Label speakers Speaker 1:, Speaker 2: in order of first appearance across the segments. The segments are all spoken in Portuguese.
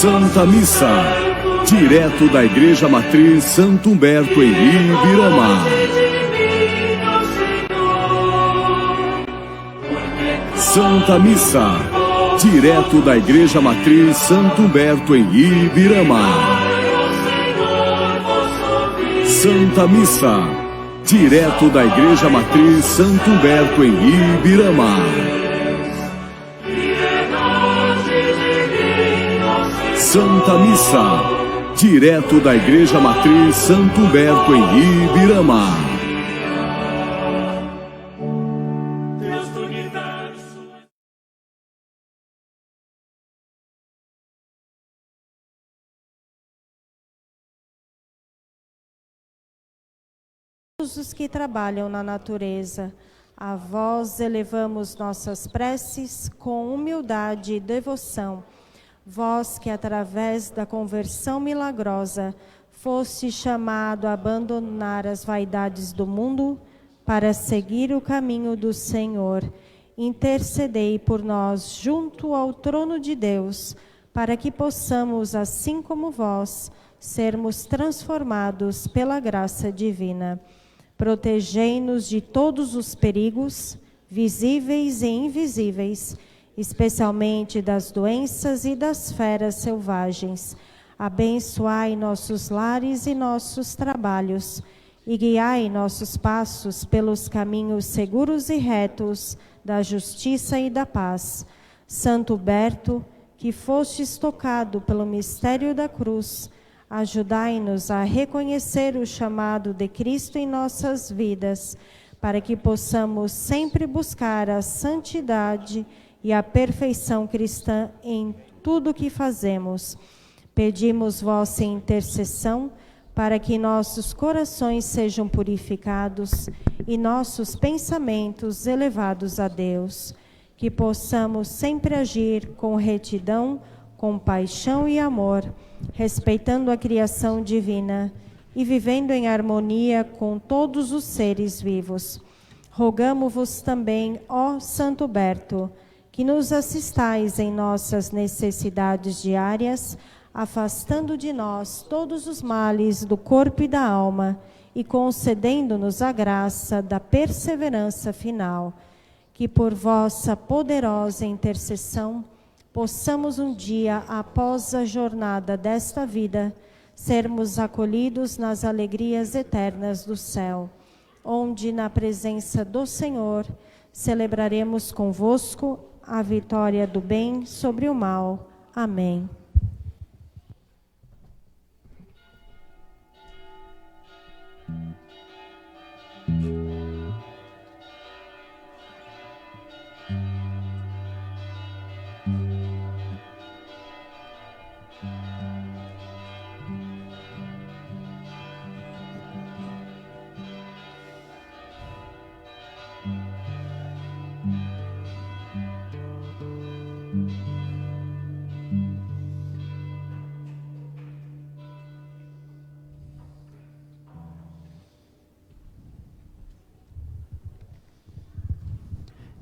Speaker 1: Santa Missa, direto da Igreja Matriz Santo Humberto em Ibirama. Santa Missa, direto da Igreja Matriz Santo Humberto em Ibirama. Santa Missa, direto da Igreja Matriz Santo Humberto em Ibirama. Santa Missa, direto da Igreja Matriz Santo Humberto em Ibirama.
Speaker 2: Todos os que trabalham na natureza, a vós elevamos nossas preces com humildade e devoção. Vós que, através da conversão milagrosa, foste chamado a abandonar as vaidades do mundo para seguir o caminho do Senhor, intercedei por nós junto ao trono de Deus, para que possamos, assim como vós, sermos transformados pela graça divina. Protegei-nos de todos os perigos, visíveis e invisíveis, especialmente das doenças e das feras selvagens. Abençoai nossos lares e nossos trabalhos, e guiai nossos passos pelos caminhos seguros e retos da justiça e da paz. Santo Huberto, que fostes tocado pelo mistério da cruz, ajudai-nos a reconhecer o chamado de Cristo em nossas vidas, para que possamos sempre buscar a santidade e a perfeição cristã em tudo o que fazemos. Pedimos vossa intercessão para que nossos corações sejam purificados e nossos pensamentos elevados a Deus, que possamos sempre agir com retidão, compaixão e amor, respeitando a criação divina e vivendo em harmonia com todos os seres vivos. Rogamo-vos também, ó Santo Huberto, que nos assistais em nossas necessidades diárias, afastando de nós todos os males do corpo e da alma e concedendo-nos a graça da perseverança final, que por vossa poderosa intercessão possamos um dia, após a jornada desta vida, sermos acolhidos nas alegrias eternas do céu, onde, na presença do Senhor, celebraremos convosco a vitória do bem sobre o mal. Amém.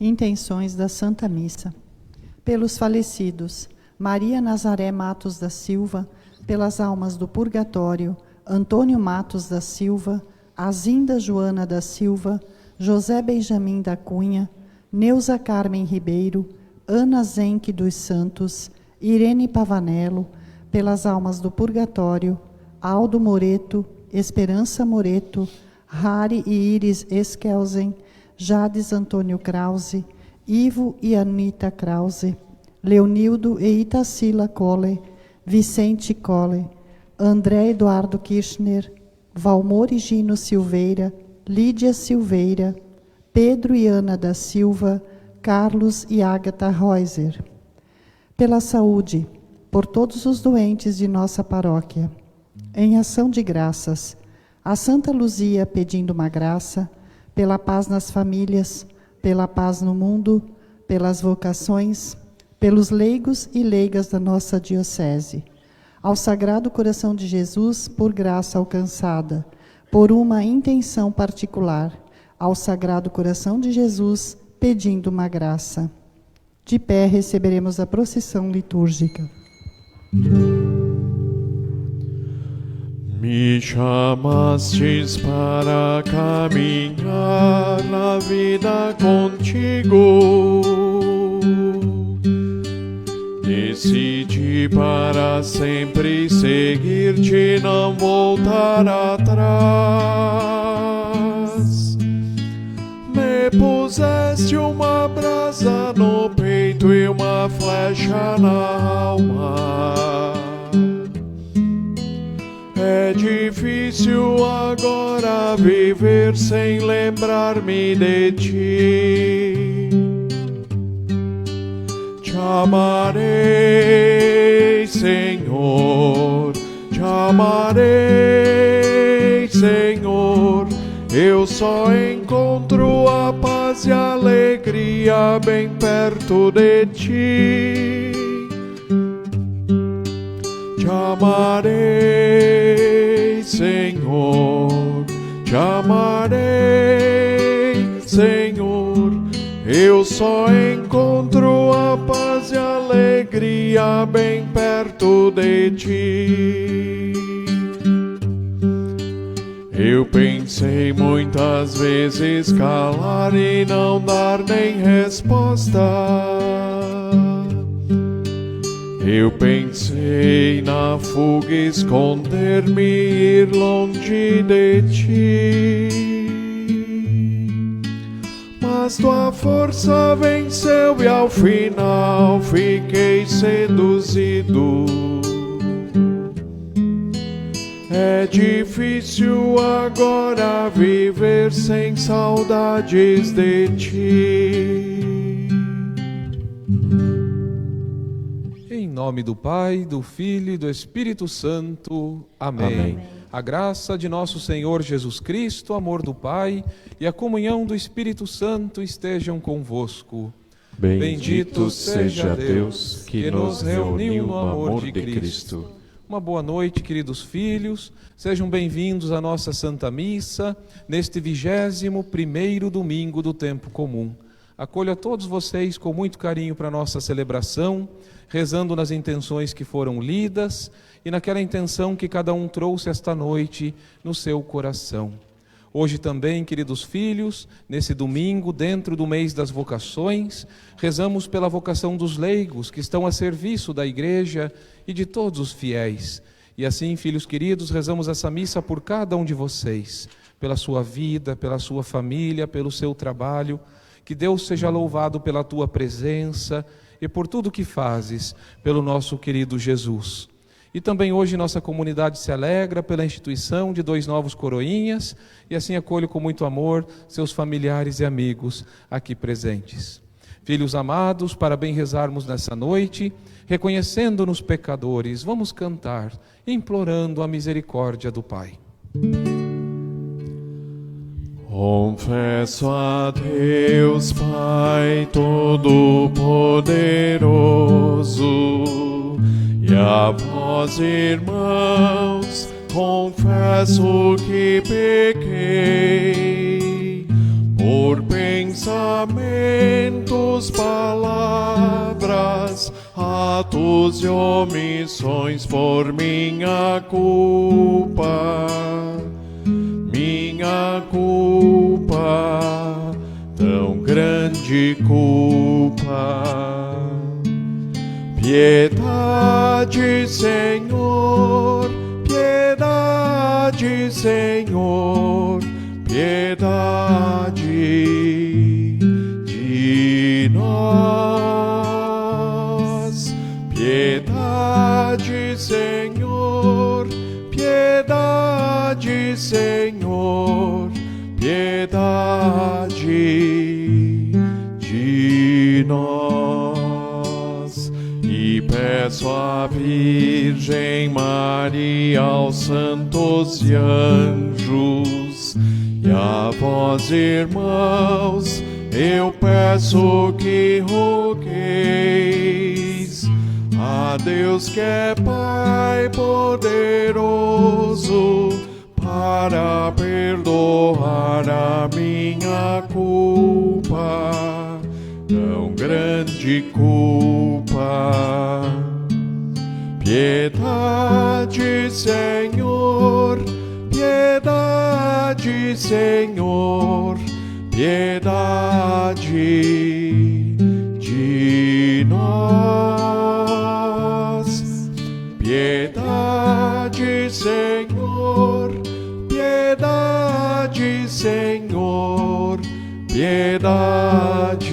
Speaker 3: Intenções da Santa Missa. Pelos falecidos, Maria Nazaré Matos da Silva, pelas almas do purgatório, Antônio Matos da Silva, Azinda Joana da Silva, José Benjamin da Cunha, Neuza Carmen Ribeiro, Ana Zenque dos Santos, Irene Pavanello, pelas almas do purgatório, Aldo Moreto, Esperança Moreto, Rari e Iris Eskelsen, Jades Antônio Krause, Ivo e Anita Krause, Leonildo e Itacila Colle, Vicente Colle, André Eduardo Kirchner, Valmor e Gino Silveira, Lídia Silveira, Pedro e Ana da Silva, Carlos e Ágata Reuser. Pela saúde, por todos os doentes de nossa paróquia, em ação de graças, a Santa Luzia pedindo uma graça, pela paz nas famílias, pela paz no mundo, pelas vocações, pelos leigos e leigas da nossa diocese. Ao Sagrado Coração de Jesus, por graça alcançada, por uma intenção particular, ao Sagrado Coração de Jesus, pedindo uma graça. De pé receberemos a procissão litúrgica.
Speaker 4: Me chamastes para caminhar na vida contigo. Decidi para sempre seguir-te, não voltar atrás. Me puseste uma brasa no peito e uma flecha na alma. É difícil agora viver sem lembrar-me de ti. Te amarei, Senhor, te amarei, Senhor. Eu só encontro a paz e a alegria bem perto de ti. Te amarei, Senhor, te amarei, Senhor. Eu só encontro a paz e a alegria bem perto de ti. Eu pensei muitas vezes calar e não dar nem resposta. Eu pensei na fuga, esconder-me e ir longe de ti. Mas tua força venceu e ao final fiquei seduzido. É difícil agora viver sem saudades de ti.
Speaker 5: Em nome do Pai, do Filho e do Espírito Santo. Amém.
Speaker 4: Amém.
Speaker 5: A graça de nosso Senhor Jesus Cristo, o amor do Pai e a comunhão do Espírito Santo estejam convosco.
Speaker 4: Bendito seja Deus que nos reuniu no amor de Cristo.
Speaker 5: Uma boa noite, queridos filhos. Sejam bem-vindos à nossa Santa Missa, neste 21º domingo do tempo comum. Acolho a todos vocês com muito carinho para a nossa celebração, rezando nas intenções que foram lidas e naquela intenção que cada um trouxe esta noite no seu coração. Hoje também, queridos filhos, nesse domingo, dentro do mês das vocações, rezamos pela vocação dos leigos que estão a serviço da Igreja e de todos os fiéis. E assim, filhos queridos, rezamos essa missa por cada um de vocês, pela sua vida, pela sua família, pelo seu trabalho. Que Deus seja louvado pela tua presença e por tudo que fazes pelo nosso querido Jesus. E também hoje nossa comunidade se alegra pela instituição de 2 novos coroinhas e assim acolho com muito amor seus familiares e amigos aqui presentes. Filhos amados, para bem rezarmos nessa noite, reconhecendo-nos pecadores, vamos cantar, implorando a misericórdia do Pai.
Speaker 4: Confesso a Deus, Pai Todo-Poderoso, e a vós, irmãos, confesso que pequei, por pensamentos, palavras, atos e omissões, por minha culpa. Minha culpa, tão grande culpa. Piedade, Senhor, piedade, Senhor, piedade de nós. Piedade, Senhor, piedade, Senhor, piedade de nós. E peço à Virgem Maria, aos santos e anjos, e a vós, irmãos, eu peço que rogueis a Deus que é Pai poderoso, para perdoar a minha culpa, tão grande culpa. Piedade, Senhor, piedade, Senhor, piedade de nós. Piedade, Senhor, piedade, Senhor, piedade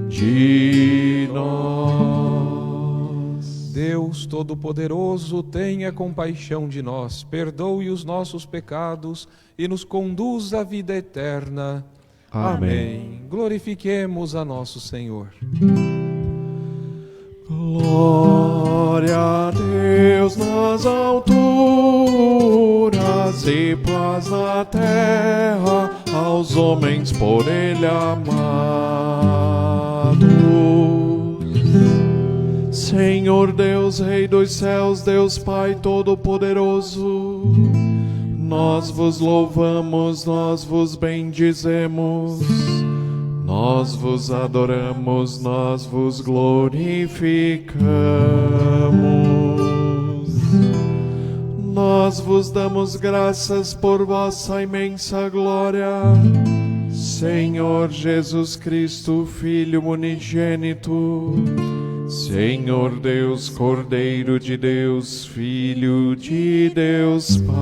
Speaker 4: de nós.
Speaker 5: Deus Todo-Poderoso, tenha compaixão de nós, perdoe os nossos pecados e nos conduz à vida eterna. Amém. Glorifiquemos a nosso Senhor.
Speaker 4: Glória a Deus nas alturas e paz na terra aos homens por Ele amados. Senhor Deus, Rei dos céus, Deus Pai Todo-Poderoso, nós vos louvamos, nós vos bendizemos, nós vos adoramos, nós vos glorificamos. Nós vos damos graças por vossa imensa glória, Senhor Jesus Cristo, Filho unigênito, Senhor Deus, Cordeiro de Deus, Filho de Deus Pai.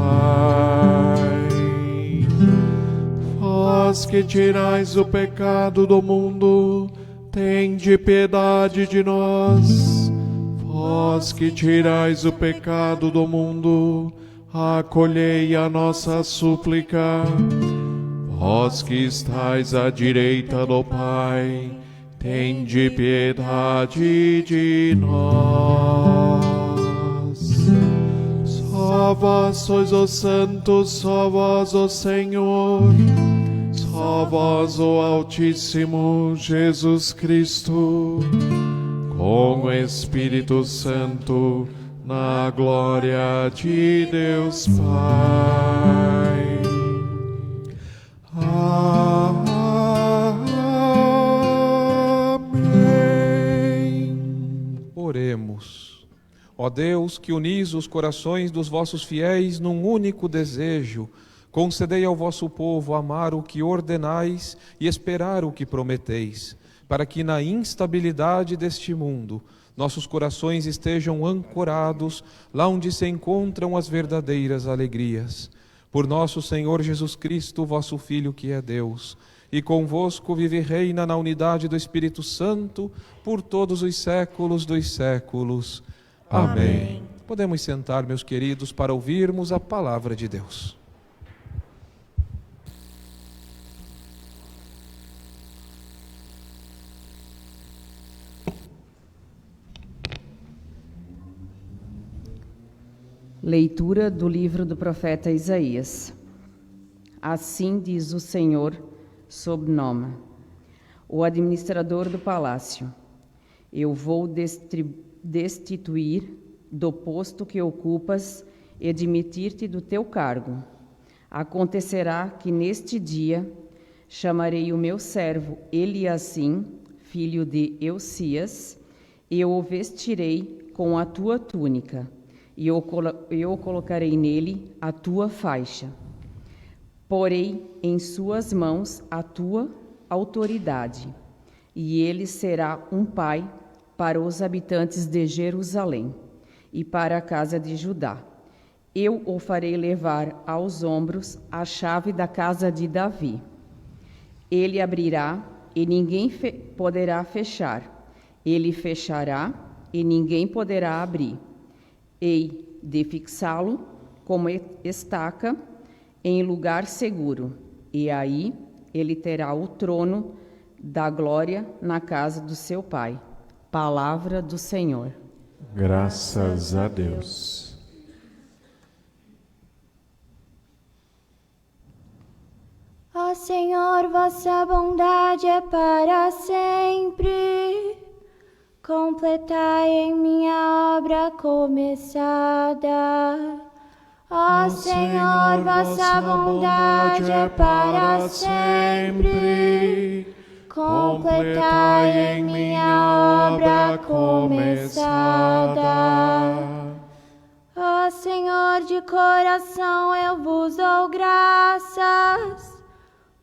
Speaker 4: Vós que tirais o pecado do mundo, tende piedade de nós. Vós que tirais o pecado do mundo, acolhei a nossa súplica. Vós que estais à direita do Pai, tende piedade de nós. Só vós sois os santos, só vós o Senhor, só vós o Altíssimo Jesus Cristo, com o Espírito Santo, na glória de Deus Pai. Amém.
Speaker 5: Oremos. Ó Deus, que unis os corações dos vossos fiéis num único desejo, concedei ao vosso povo amar o que ordenais e esperar o que prometeis, para que na instabilidade deste mundo nossos corações estejam ancorados lá onde se encontram as verdadeiras alegrias. Por nosso Senhor Jesus Cristo, vosso Filho, que é Deus, e convosco vive e reina na unidade do Espírito Santo, por todos os séculos dos séculos. Amém. Podemos sentar, meus queridos, para ouvirmos a palavra de Deus.
Speaker 6: Leitura do livro do profeta Isaías. Assim diz o Senhor, sob nome, o administrador do palácio: eu vou destituir do posto que ocupas e demitir-te do teu cargo. Acontecerá que neste dia chamarei o meu servo Eliacim, filho de Eucias, e o vestirei com a tua túnica, e eu colocarei nele a tua faixa. Porei em suas mãos a tua autoridade, e ele será um pai para os habitantes de Jerusalém e para a casa de Judá. Eu o farei levar aos ombros a chave da casa de Davi. Ele abrirá e ninguém poderá fechar. Ele fechará e ninguém poderá abrir. Hei de fixá-lo como estaca em lugar seguro, e aí ele terá o trono da glória na casa do seu pai. Palavra do Senhor.
Speaker 4: Graças a Deus.
Speaker 7: Ó Senhor, vossa bondade é para sempre. Completai em minha obra começada. Ó Senhor, vossa bondade é para sempre. completai em minha obra começada. Ó Senhor, de coração eu vos dou graças,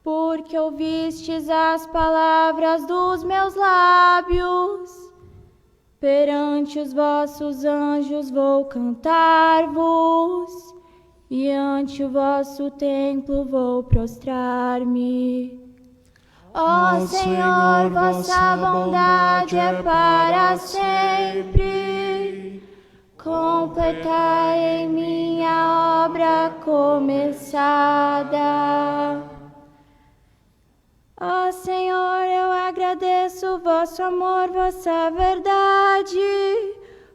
Speaker 7: porque ouvistes as palavras dos meus lábios. Perante os vossos anjos vou cantar-vos, e ante o vosso templo vou prostrar-me. Ó Senhor, vossa bondade é para sempre. Completai em minha obra começada. Ó Senhor, eu agradeço o vosso amor, vossa verdade,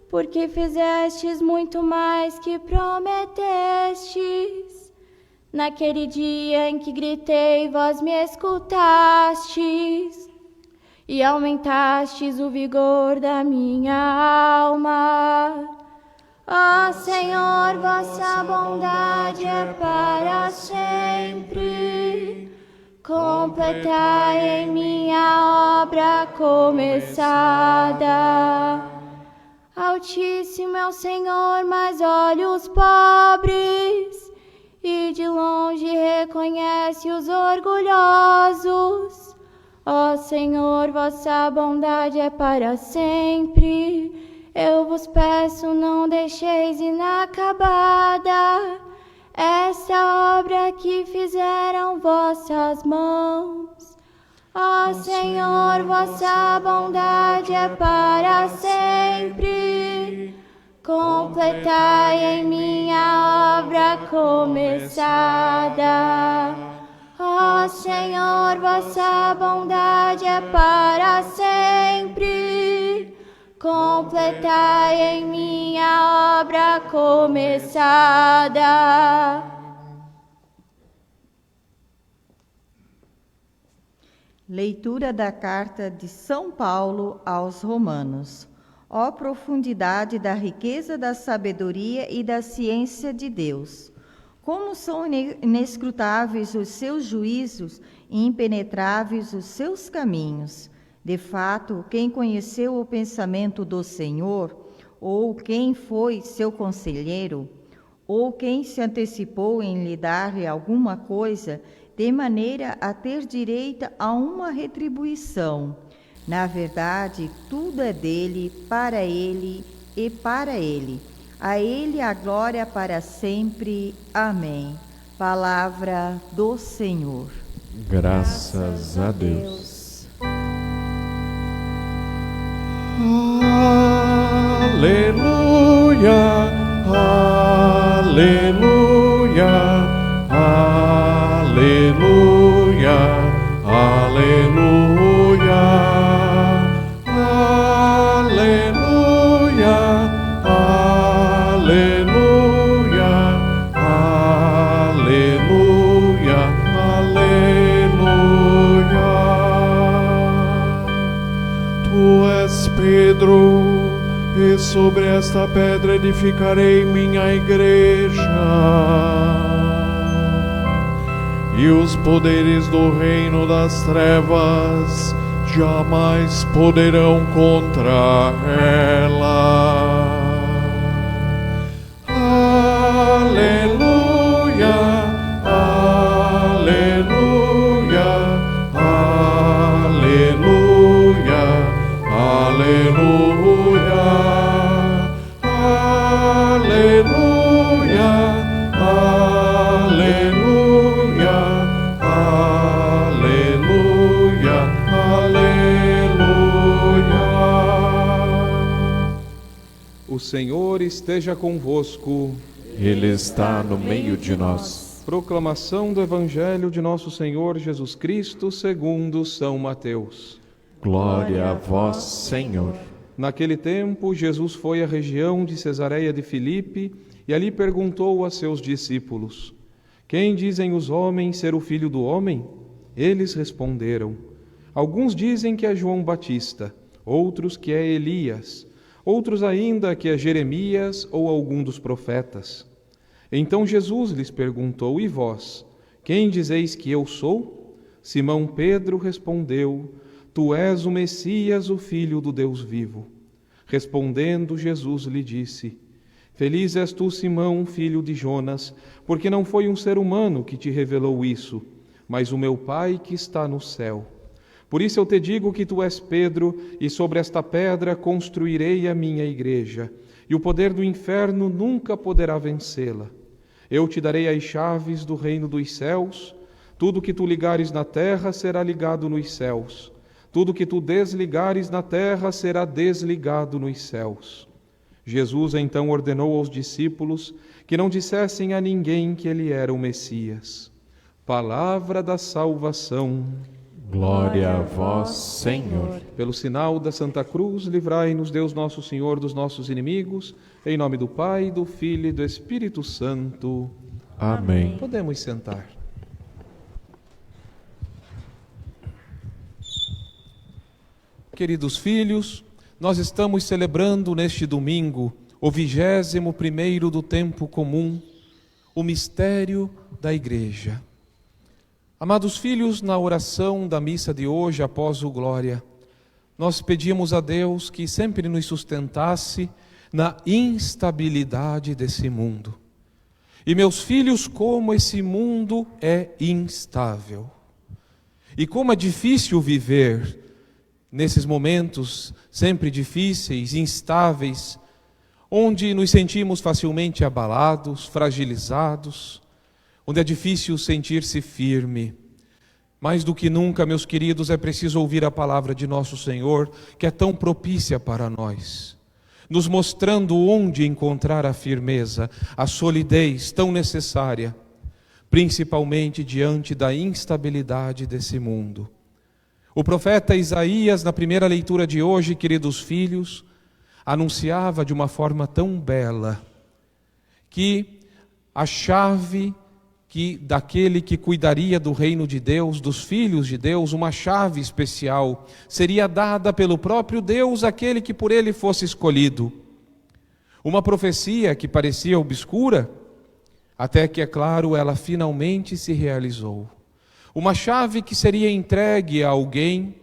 Speaker 7: porque fizestes muito mais que prometestes. Naquele dia em que gritei, vós me escutastes, e aumentastes o vigor da minha alma. Ó Senhor, vossa bondade é para sempre. Completai em minha obra começada. Altíssimo é o Senhor, mas olha os pobres, e de longe reconhece os orgulhosos. Ó Senhor, vossa bondade é para sempre. Eu vos peço, não deixeis inacabada esta obra que fizeram vossas mãos. Ó Senhor, vossa bondade é para sempre. Completai em minha obra começada. Ó Senhor, vossa bondade é para sempre. Completai em minha obra começada.
Speaker 8: Leitura da carta de São Paulo aos Romanos. Ó profundidade da riqueza da sabedoria e da ciência de Deus! Como são inescrutáveis os seus juízos e impenetráveis os seus caminhos! De fato, quem conheceu o pensamento do Senhor, ou quem foi seu conselheiro, ou quem se antecipou em lhe dar-lhe alguma coisa, de maneira a ter direito a uma retribuição? Na verdade, tudo é dele, para ele e para ele. A ele a glória para sempre. Amém. Palavra do Senhor.
Speaker 4: Graças a Deus. Aleluia, aleluia, aleluia, aleluia, aleluia, aleluia, aleluia, aleluia. Tu és Pedro, e sobre esta pedra edificarei minha igreja, e os poderes do reino das trevas jamais poderão contra ela. Aleluia, aleluia, aleluia, aleluia, aleluia, aleluia, aleluia, aleluia.
Speaker 5: O Senhor esteja convosco.
Speaker 4: Ele está no meio de nós.
Speaker 5: Proclamação do Evangelho de nosso Senhor Jesus Cristo segundo São Mateus.
Speaker 4: Glória a vós, Senhor.
Speaker 5: Naquele tempo, Jesus foi à região de Cesareia de Filipe e ali perguntou a seus discípulos: Quem dizem os homens ser o Filho do Homem? Eles responderam: Alguns dizem que é João Batista, outros que é Elias, outros ainda que é Jeremias ou algum dos profetas. Então Jesus lhes perguntou: E vós, quem dizeis que eu sou? Simão Pedro respondeu: Tu és o Messias, o Filho do Deus vivo. Respondendo, Jesus lhe disse: Feliz és tu, Simão, filho de Jonas, porque não foi um ser humano que te revelou isso, mas o meu Pai que está no céu. Por isso eu te digo que tu és Pedro, e sobre esta pedra construirei a minha igreja, e o poder do inferno nunca poderá vencê-la. Eu te darei as chaves do reino dos céus. Tudo que tu ligares na terra será ligado nos céus. Tudo que tu desligares na terra será desligado nos céus. Jesus então ordenou aos discípulos que não dissessem a ninguém que ele era o Messias. Palavra da salvação.
Speaker 4: Glória a vós, Senhor.
Speaker 5: Pelo sinal da Santa Cruz, livrai-nos Deus nosso Senhor dos nossos inimigos, em nome do Pai, do Filho e do Espírito Santo.
Speaker 4: Amém.
Speaker 5: Podemos sentar. Queridos filhos, nós estamos celebrando neste domingo o 21º do tempo comum, o mistério da Igreja. Amados filhos, na oração da missa de hoje, após o Glória, nós pedimos a Deus que sempre nos sustentasse na instabilidade desse mundo. E meus filhos, como esse mundo é instável. E como é difícil viver nesses momentos sempre difíceis, instáveis, onde nos sentimos facilmente abalados, fragilizados, onde é difícil sentir-se firme. Mais do que nunca, meus queridos, é preciso ouvir a palavra de nosso Senhor, que é tão propícia para nós, nos mostrando onde encontrar a firmeza, a solidez tão necessária, principalmente diante da instabilidade desse mundo. O profeta Isaías, na primeira leitura de hoje, queridos filhos, anunciava de uma forma tão bela que a chave daquele que cuidaria do reino de Deus, dos filhos de Deus, uma chave especial, seria dada pelo próprio Deus àquele que por ele fosse escolhido. Uma profecia que parecia obscura, até que, é claro, ela finalmente se realizou. Uma chave que seria entregue a alguém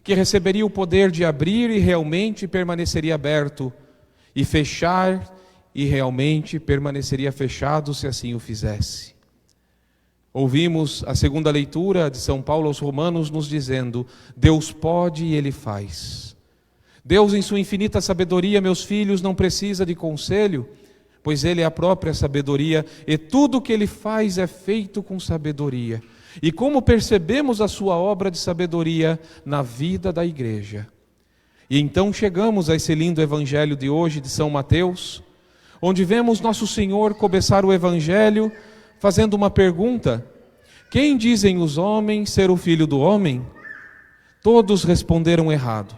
Speaker 5: que receberia o poder de abrir e realmente permaneceria aberto, e fechar e realmente permaneceria fechado se assim o fizesse. Ouvimos a segunda leitura de São Paulo aos Romanos nos dizendo: Deus pode e Ele faz. Deus, em sua infinita sabedoria, meus filhos, não precisa de conselho, pois Ele é a própria sabedoria, e tudo o que Ele faz é feito com sabedoria. E como percebemos a sua obra de sabedoria na vida da igreja. E então chegamos a esse lindo evangelho de hoje, de São Mateus, onde vemos nosso Senhor começar o evangelho fazendo uma pergunta: quem dizem os homens ser o Filho do Homem? Todos responderam errado.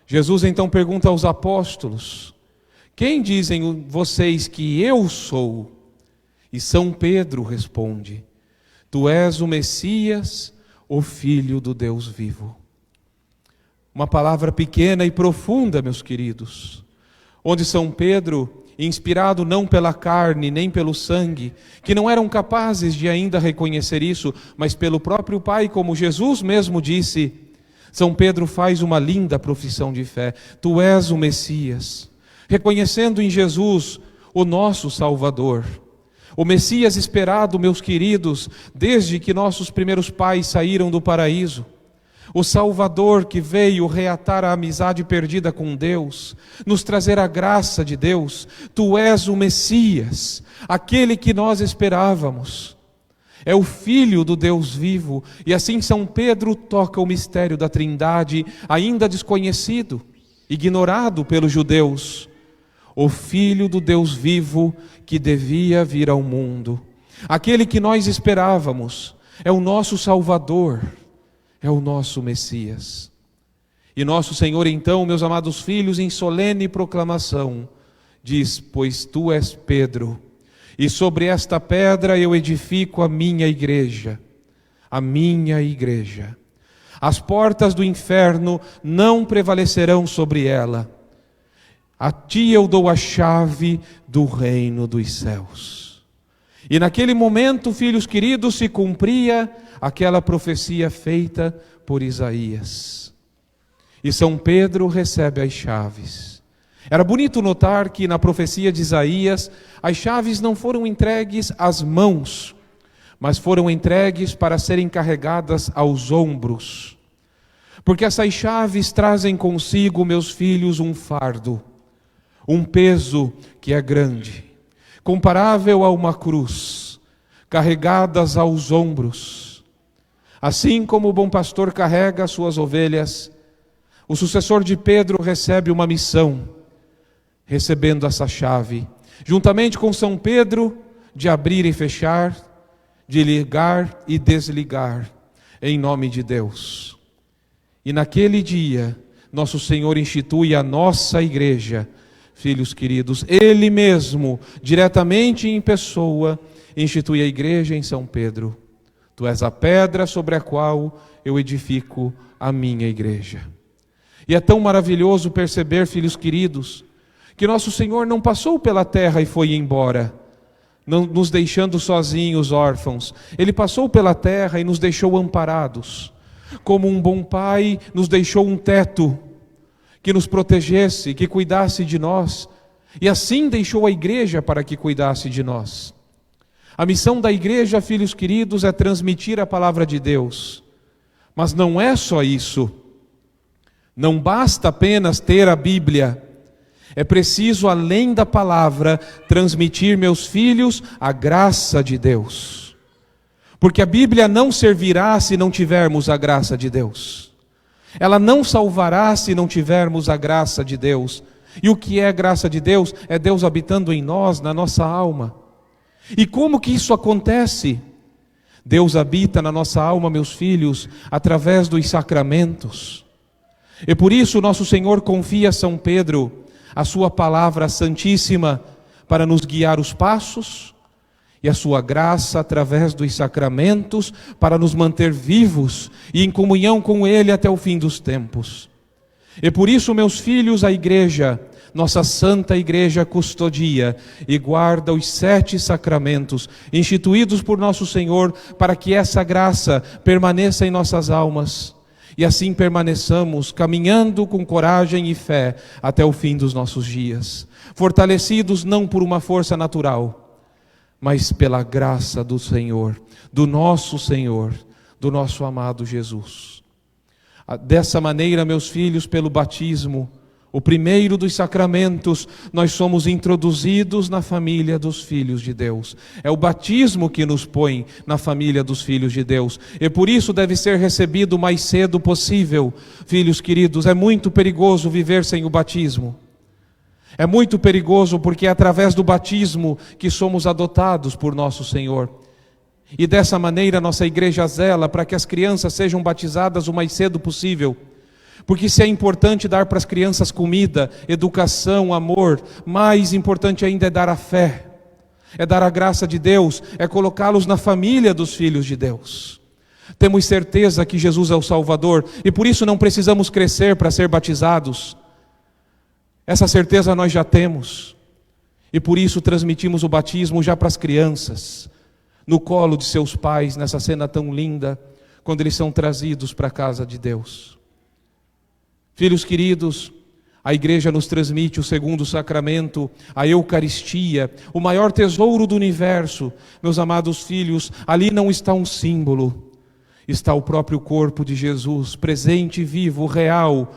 Speaker 5: Jesus então pergunta aos apóstolos: quem dizem vocês que eu sou? E São Pedro responde: Tu és o Messias, o Filho do Deus vivo. Uma palavra pequena e profunda, meus queridos, onde São Pedro, inspirado não pela carne nem pelo sangue, que não eram capazes de ainda reconhecer isso, mas pelo próprio Pai, como Jesus mesmo disse, São Pedro faz uma linda profissão de fé: Tu és o Messias, reconhecendo em Jesus o nosso Salvador. O Messias esperado, meus queridos, desde que nossos primeiros pais saíram do paraíso. O Salvador que veio reatar a amizade perdida com Deus, nos trazer a graça de Deus. Tu és o Messias, aquele que nós esperávamos. É o Filho do Deus vivo, e assim São Pedro toca o mistério da Trindade, ainda desconhecido, ignorado pelos judeus. O Filho do Deus vivo que devia vir ao mundo. Aquele que nós esperávamos é o nosso Salvador, é o nosso Messias. E nosso Senhor então, meus amados filhos, em solene proclamação, diz: Pois tu és Pedro, e sobre esta pedra eu edifico a minha igreja. A minha igreja. As portas do inferno não prevalecerão sobre ela. A ti eu dou a chave do reino dos céus. E naquele momento, filhos queridos, se cumpria aquela profecia feita por Isaías. e São Pedro recebe as chaves. Era bonito notar que na profecia de Isaías, as chaves não foram entregues às mãos, mas foram entregues para serem carregadas aos ombros. Porque essas chaves trazem consigo, meus filhos, um fardo, um peso que é grande, comparável a uma cruz, carregadas aos ombros. Assim como o bom pastor carrega as suas ovelhas, o sucessor de Pedro recebe uma missão, recebendo essa chave, juntamente com São Pedro, de abrir e fechar, de ligar e desligar, em nome de Deus. E naquele dia, nosso Senhor institui a nossa igreja, filhos queridos. Ele mesmo, diretamente em pessoa, institui a igreja em São Pedro. Tu és a pedra sobre a qual eu edifico a minha igreja. E é tão maravilhoso perceber, filhos queridos, que nosso Senhor não passou pela terra e foi embora, não nos deixando sozinhos, órfãos. Ele passou pela terra e nos deixou amparados. Como um bom pai nos deixou um teto que nos protegesse, que cuidasse de nós, e assim deixou a igreja para que cuidasse de nós. A missão da igreja, filhos queridos, é transmitir a palavra de Deus. Mas não é só isso. Não basta apenas ter a Bíblia. É preciso, além da palavra, transmitir, meus filhos, a graça de Deus. Porque a Bíblia não servirá se não tivermos a graça de Deus. Ela não salvará se não tivermos a graça de Deus. E o que é a graça de Deus? É Deus habitando em nós, na nossa alma. E como que isso acontece? Deus habita na nossa alma, meus filhos, através dos sacramentos. E por isso nosso Senhor confia a São Pedro a sua palavra santíssima para nos guiar os passos, e a sua graça através dos sacramentos para nos manter vivos e em comunhão com Ele até o fim dos tempos. E por isso, meus filhos, a igreja, nossa santa igreja, custodia e guarda os 7 sacramentos instituídos por nosso Senhor para que essa graça permaneça em nossas almas. E assim permaneçamos caminhando com coragem e fé até o fim dos nossos dias, fortalecidos não por uma força natural, mas pela graça do Senhor, do nosso amado Jesus. Dessa maneira, meus filhos, pelo batismo, o primeiro dos sacramentos, nós somos introduzidos na família dos filhos de Deus. É o batismo que nos põe na família dos filhos de Deus. E por isso deve ser recebido o mais cedo possível. Filhos queridos, é muito perigoso viver sem o batismo. É muito perigoso porque é através do batismo que somos adotados por nosso Senhor. E dessa maneira nossa igreja zela para que as crianças sejam batizadas o mais cedo possível. Porque se é importante dar para as crianças comida, educação, amor, mais importante ainda é dar a fé, é dar a graça de Deus, é colocá-los na família dos filhos de Deus. Temos certeza que Jesus é o Salvador e por isso não precisamos crescer para ser batizados. Essa certeza nós já temos e por isso transmitimos o batismo já para as crianças, no colo de seus pais, nessa cena tão linda, quando eles são trazidos para a casa de Deus. Filhos queridos, a igreja nos transmite o segundo sacramento, a Eucaristia, o maior tesouro do universo. Meus amados filhos, ali não está um símbolo, está o próprio corpo de Jesus, presente, vivo, real,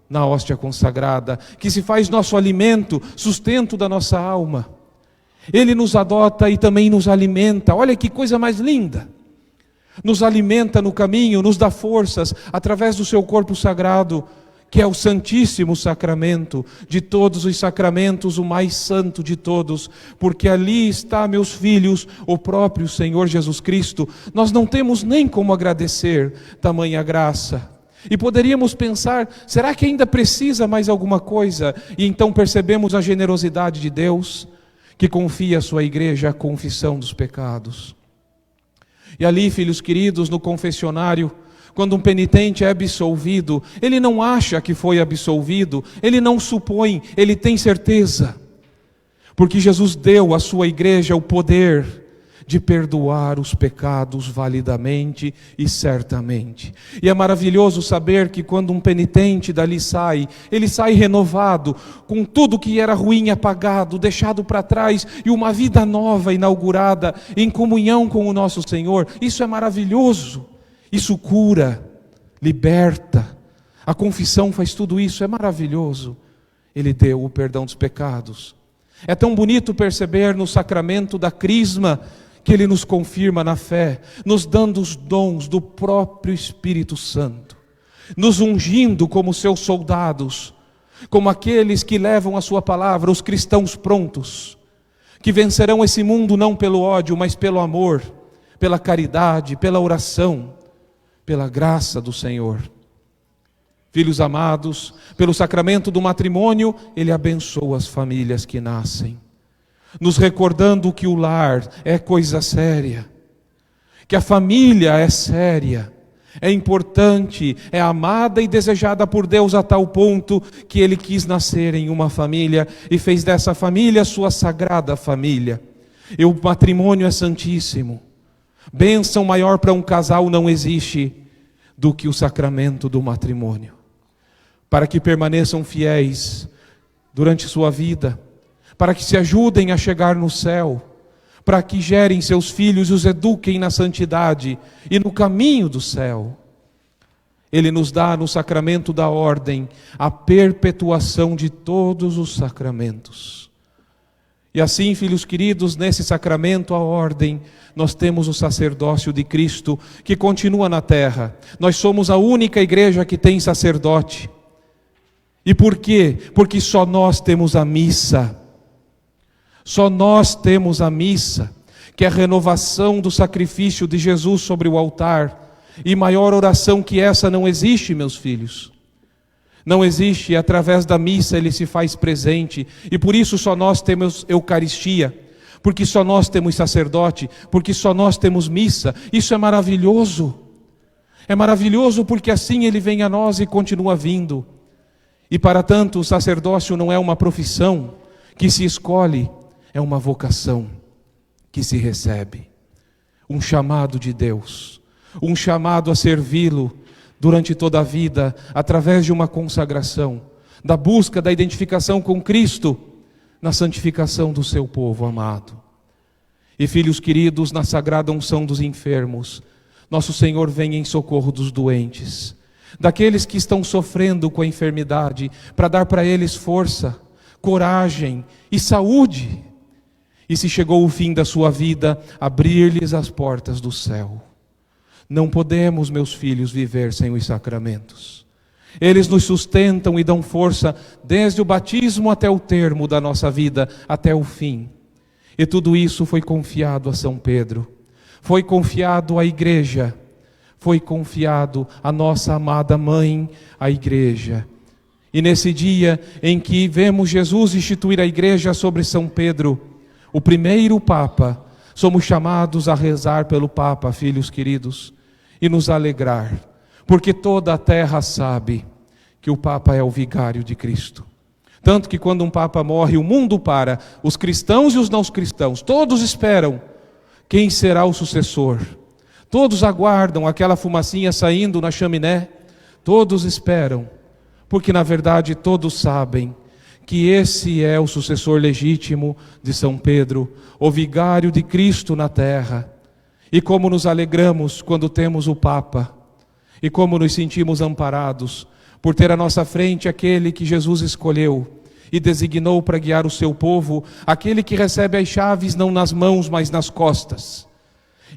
Speaker 5: na hóstia consagrada, que se faz nosso alimento, sustento da nossa alma. Ele nos adota e também nos alimenta. Olha que coisa mais linda! Nos alimenta no caminho, nos dá forças, através do seu corpo sagrado, que é o Santíssimo Sacramento, de todos os sacramentos, o mais santo de todos, porque ali está, meus filhos, o próprio Senhor Jesus Cristo. Nós não temos nem como agradecer tamanha graça. E poderíamos pensar, será que ainda precisa mais alguma coisa? E então percebemos a generosidade de Deus, que confia à sua igreja a confissão dos pecados. E ali, filhos queridos, no confessionário, quando um penitente é absolvido, ele não acha que foi absolvido, ele não supõe, ele tem certeza. Porque Jesus deu à sua igreja o poder de perdoar os pecados validamente e certamente. E é maravilhoso saber que quando um penitente dali sai, ele sai renovado, com tudo que era ruim apagado, deixado para trás, e uma vida nova inaugurada em comunhão com o nosso Senhor. Isso é maravilhoso, isso cura, liberta. A confissão faz tudo isso, é maravilhoso. Ele deu o perdão dos pecados. É tão bonito perceber no sacramento da crisma que Ele nos confirma na fé, nos dando os dons do próprio Espírito Santo, nos ungindo como seus soldados, como aqueles que levam a sua palavra, os cristãos prontos, que vencerão esse mundo não pelo ódio, mas pelo amor, pela caridade, pela oração, pela graça do Senhor. Filhos amados, pelo sacramento do matrimônio, Ele abençoa as famílias que nascem, nos recordando que o lar é coisa séria, que a família é séria, é importante, é amada e desejada por Deus a tal ponto que Ele quis nascer em uma família e fez dessa família sua sagrada família. E o matrimônio é santíssimo. Bênção maior para um casal não existe do que o sacramento do matrimônio. Para que permaneçam fiéis durante sua vida, para que se ajudem a chegar no céu, para que gerem seus filhos e os eduquem na santidade e no caminho do céu. Ele nos dá no sacramento da ordem a perpetuação de todos os sacramentos. E assim, filhos queridos, nesse sacramento, a ordem, nós temos o sacerdócio de Cristo que continua na terra. Nós somos a única igreja que tem sacerdote. E por quê? Porque só nós temos a missa. Só nós temos a missa, que é a renovação do sacrifício de Jesus sobre o altar. E maior oração que essa não existe, meus filhos. Não existe, e através da missa Ele se faz presente. E por isso só nós temos Eucaristia. Porque só nós temos sacerdote. Porque só nós temos missa. Isso é maravilhoso. É maravilhoso porque assim Ele vem a nós e continua vindo. E para tanto o sacerdócio não é uma profissão que se escolhe, é uma vocação que se recebe. Um chamado de Deus, um chamado a servi-lo durante toda a vida, através de uma consagração, da busca da identificação com Cristo, na santificação do seu povo amado. E filhos queridos, na sagrada unção dos enfermos, nosso Senhor vem em socorro dos doentes, daqueles que estão sofrendo com a enfermidade, para dar para eles força, coragem e saúde. E se chegou o fim da sua vida, abrir-lhes as portas do céu. Não podemos, meus filhos, viver sem os sacramentos. Eles nos sustentam e dão força desde o batismo até o termo da nossa vida, até o fim. E tudo isso foi confiado a São Pedro, foi confiado à igreja, foi confiado à nossa amada mãe, a igreja. E nesse dia em que vemos Jesus instituir a igreja sobre São Pedro, o primeiro Papa, somos chamados a rezar pelo Papa, filhos queridos, e nos alegrar, porque toda a terra sabe que o Papa é o vigário de Cristo. Tanto que quando um Papa morre, o mundo para, os cristãos e os não cristãos, todos esperam quem será o sucessor. Todos aguardam aquela fumacinha saindo na chaminé, todos esperam, porque na verdade todos sabem que esse é o sucessor legítimo de São Pedro, o vigário de Cristo na terra. E como nos alegramos quando temos o Papa, e como nos sentimos amparados por ter à nossa frente aquele que Jesus escolheu e designou para guiar o seu povo, aquele que recebe as chaves não nas mãos, mas nas costas,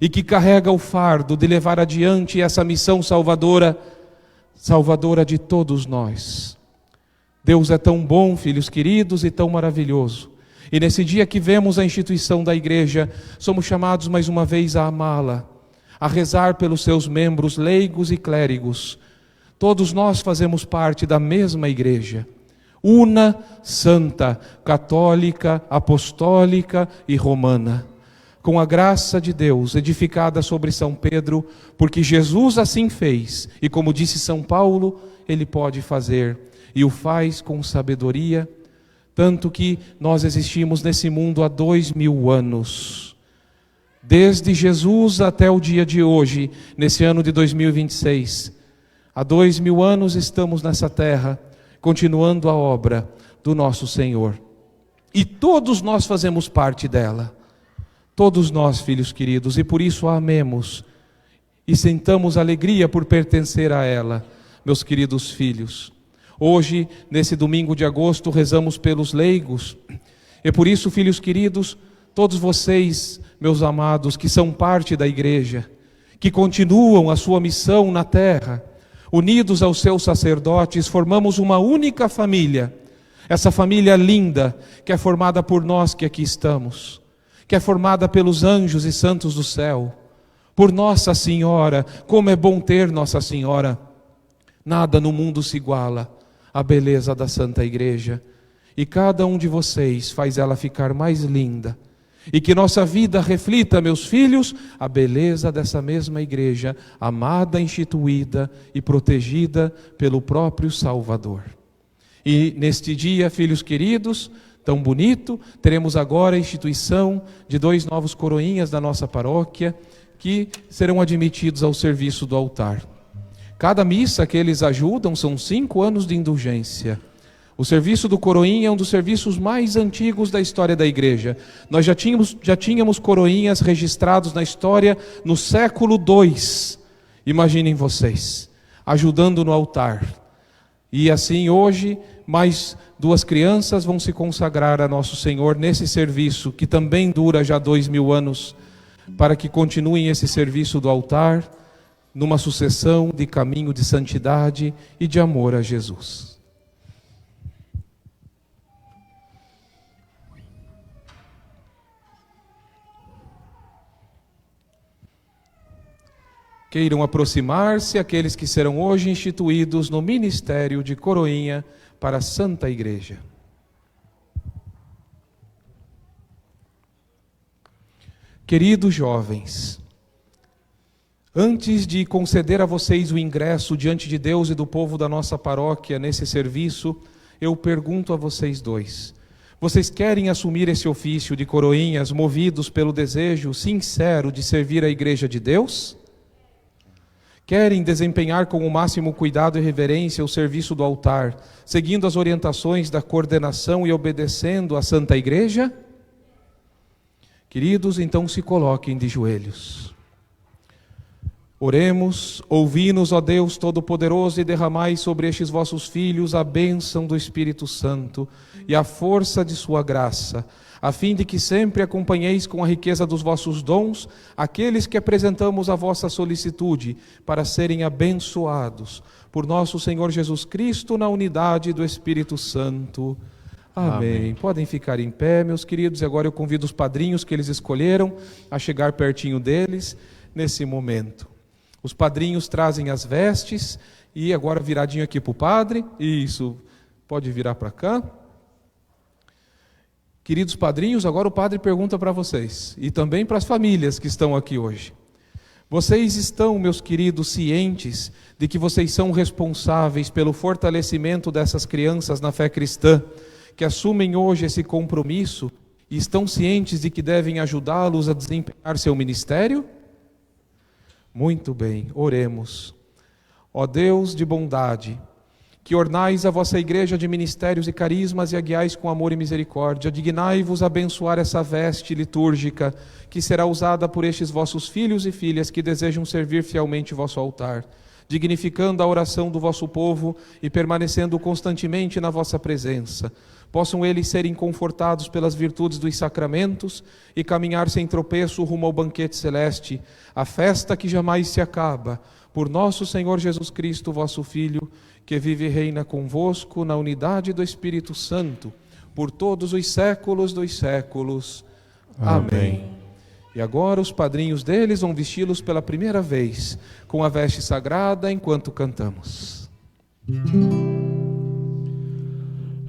Speaker 5: e que carrega o fardo de levar adiante essa missão salvadora de todos nós. Deus é tão bom, filhos queridos, e tão maravilhoso. E nesse dia que vemos a instituição da igreja, somos chamados mais uma vez a amá-la, a rezar pelos seus membros leigos e clérigos. Todos nós fazemos parte da mesma igreja, una, santa, católica, apostólica e romana, com a graça de Deus edificada sobre São Pedro, porque Jesus assim fez, e como disse São Paulo, Ele pode fazer, e o faz com sabedoria, tanto que nós existimos nesse mundo há 2000 anos. desde Jesus até o dia de hoje, nesse ano de 2026. Há 2000 anos estamos nessa terra, continuando a obra do nosso Senhor. E todos nós fazemos parte dela. Todos nós, filhos queridos, e por isso a amemos e sintamos alegria por pertencer a ela, meus queridos filhos. Hoje, nesse domingo de agosto, rezamos pelos leigos. E por isso, filhos queridos, todos vocês, meus amados, que são parte da igreja, que continuam a sua missão na terra, unidos aos seus sacerdotes, formamos uma única família. Essa família linda, que é formada por nós que aqui estamos, que é formada pelos anjos e santos do céu, por Nossa Senhora. Como é bom ter Nossa Senhora. Nada no mundo se iguala à beleza da Santa Igreja. E cada um de vocês faz ela ficar mais linda. E que nossa vida reflita, meus filhos, a beleza dessa mesma igreja, amada, instituída e protegida pelo próprio Salvador. E neste dia, filhos queridos, tão bonito, teremos agora a instituição de 2 novos coroinhas da nossa paróquia, que serão admitidos ao serviço do altar. Cada missa que eles ajudam são 5 anos de indulgência. O serviço do coroinha é um dos serviços mais antigos da história da igreja. Nós já tínhamos coroinhas registrados na história no século II. Imaginem vocês, ajudando no altar. E assim hoje, mais 2 crianças vão se consagrar a Nosso Senhor nesse serviço, que também dura já 2000 anos, para que continuem esse serviço do altar, numa sucessão de caminho de santidade e de amor a Jesus. Queiram aproximar-se aqueles que serão hoje instituídos no ministério de coroinha para a Santa Igreja. Queridos jovens, antes de conceder a vocês o ingresso diante de Deus e do povo da nossa paróquia nesse serviço, eu pergunto a vocês dois: vocês querem assumir esse ofício de coroinhas movidos pelo desejo sincero de servir a Igreja de Deus? Querem desempenhar com o máximo cuidado e reverência o serviço do altar, seguindo as orientações da coordenação e obedecendo à Santa Igreja? Queridos, então se coloquem de joelhos. Oremos. Ouvi-nos, ó Deus Todo-Poderoso, e derramai sobre estes vossos filhos a bênção do Espírito Santo e a força de sua graça, a fim de que sempre acompanheis com a riqueza dos vossos dons aqueles que apresentamos a vossa solicitude, para serem abençoados por nosso Senhor Jesus Cristo na unidade do Espírito Santo. Amém. Podem ficar em pé, meus queridos, e agora eu convido os padrinhos que eles escolheram a chegar pertinho deles nesse momento. Os padrinhos trazem as vestes, e agora viradinho aqui para o padre. Isso, pode virar para cá. Queridos padrinhos, agora o padre pergunta para vocês, e também para as famílias que estão aqui hoje. Vocês estão, meus queridos, cientes de que vocês são responsáveis pelo fortalecimento dessas crianças na fé cristã, que assumem hoje esse compromisso, e estão cientes de que devem ajudá-los a desempenhar seu ministério? Muito bem, oremos. Ó Deus de bondade, que ornais a vossa igreja de ministérios e carismas e a guiais com amor e misericórdia, dignai-vos abençoar essa veste litúrgica que será usada por estes vossos filhos e filhas que desejam servir fielmente vosso altar, dignificando a oração do vosso povo e permanecendo constantemente na vossa presença. Possam eles serem confortados pelas virtudes dos sacramentos e caminhar sem tropeço rumo ao banquete celeste, a festa que jamais se acaba, por nosso Senhor Jesus Cristo, vosso Filho, que vive e reina convosco na unidade do Espírito Santo, por todos os séculos dos séculos. Amém. E agora os padrinhos deles vão vesti-los pela primeira vez com a veste sagrada enquanto cantamos.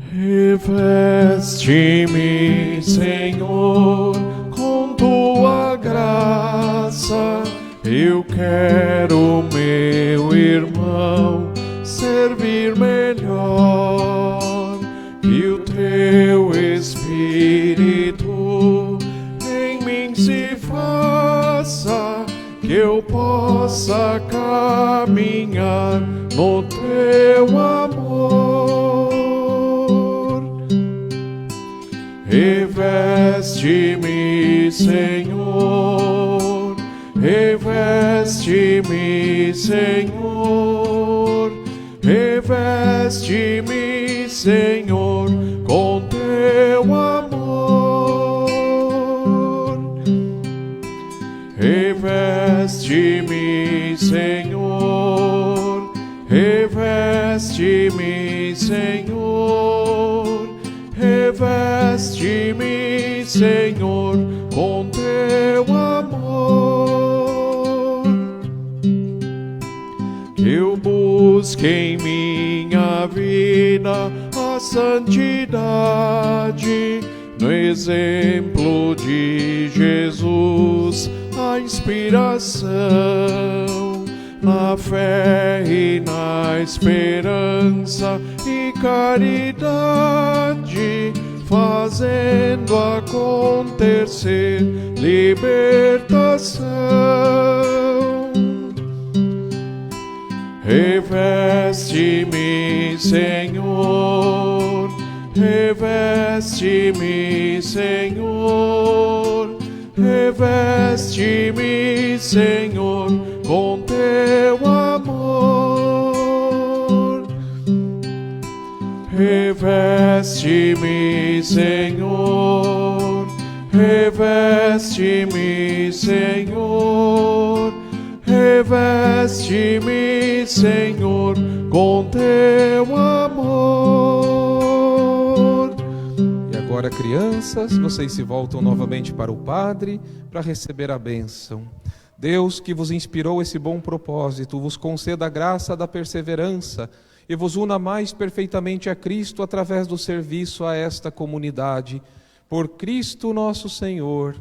Speaker 4: Reveste-me, Senhor, com tua graça. Eu quero, meu irmão, servir melhor. E o teu Espírito em mim se faz a caminhar no teu amor. Reveste-me, Senhor, reveste-me, Senhor, reveste-me, Senhor, com teu amor. Reveste-me, Senhor, reveste-me, Senhor, reveste-me, Senhor, com teu amor. Que eu busque em minha vida a santidade, no exemplo de Jesus, a inspiração, na fé e na esperança e caridade, fazendo acontecer libertação. Reveste-me, Senhor, reveste-me, Senhor, reveste-me, Senhor, com teu amor. Reveste-me, Senhor, reveste-me, Senhor, reveste-me, Senhor, com teu amor.
Speaker 5: E agora, crianças, vocês se voltam novamente para o Padre para receber a bênção. Deus, que vos inspirou esse bom propósito, vos conceda a graça da perseverança e vos una mais perfeitamente a Cristo através do serviço a esta comunidade. Por Cristo nosso Senhor.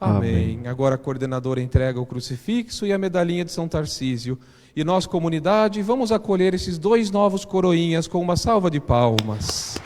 Speaker 5: Amém. Agora a coordenadora entrega o crucifixo e a medalhinha de São Tarcísio. E nós, comunidade, vamos acolher esses 2 novos coroinhas com uma salva de palmas.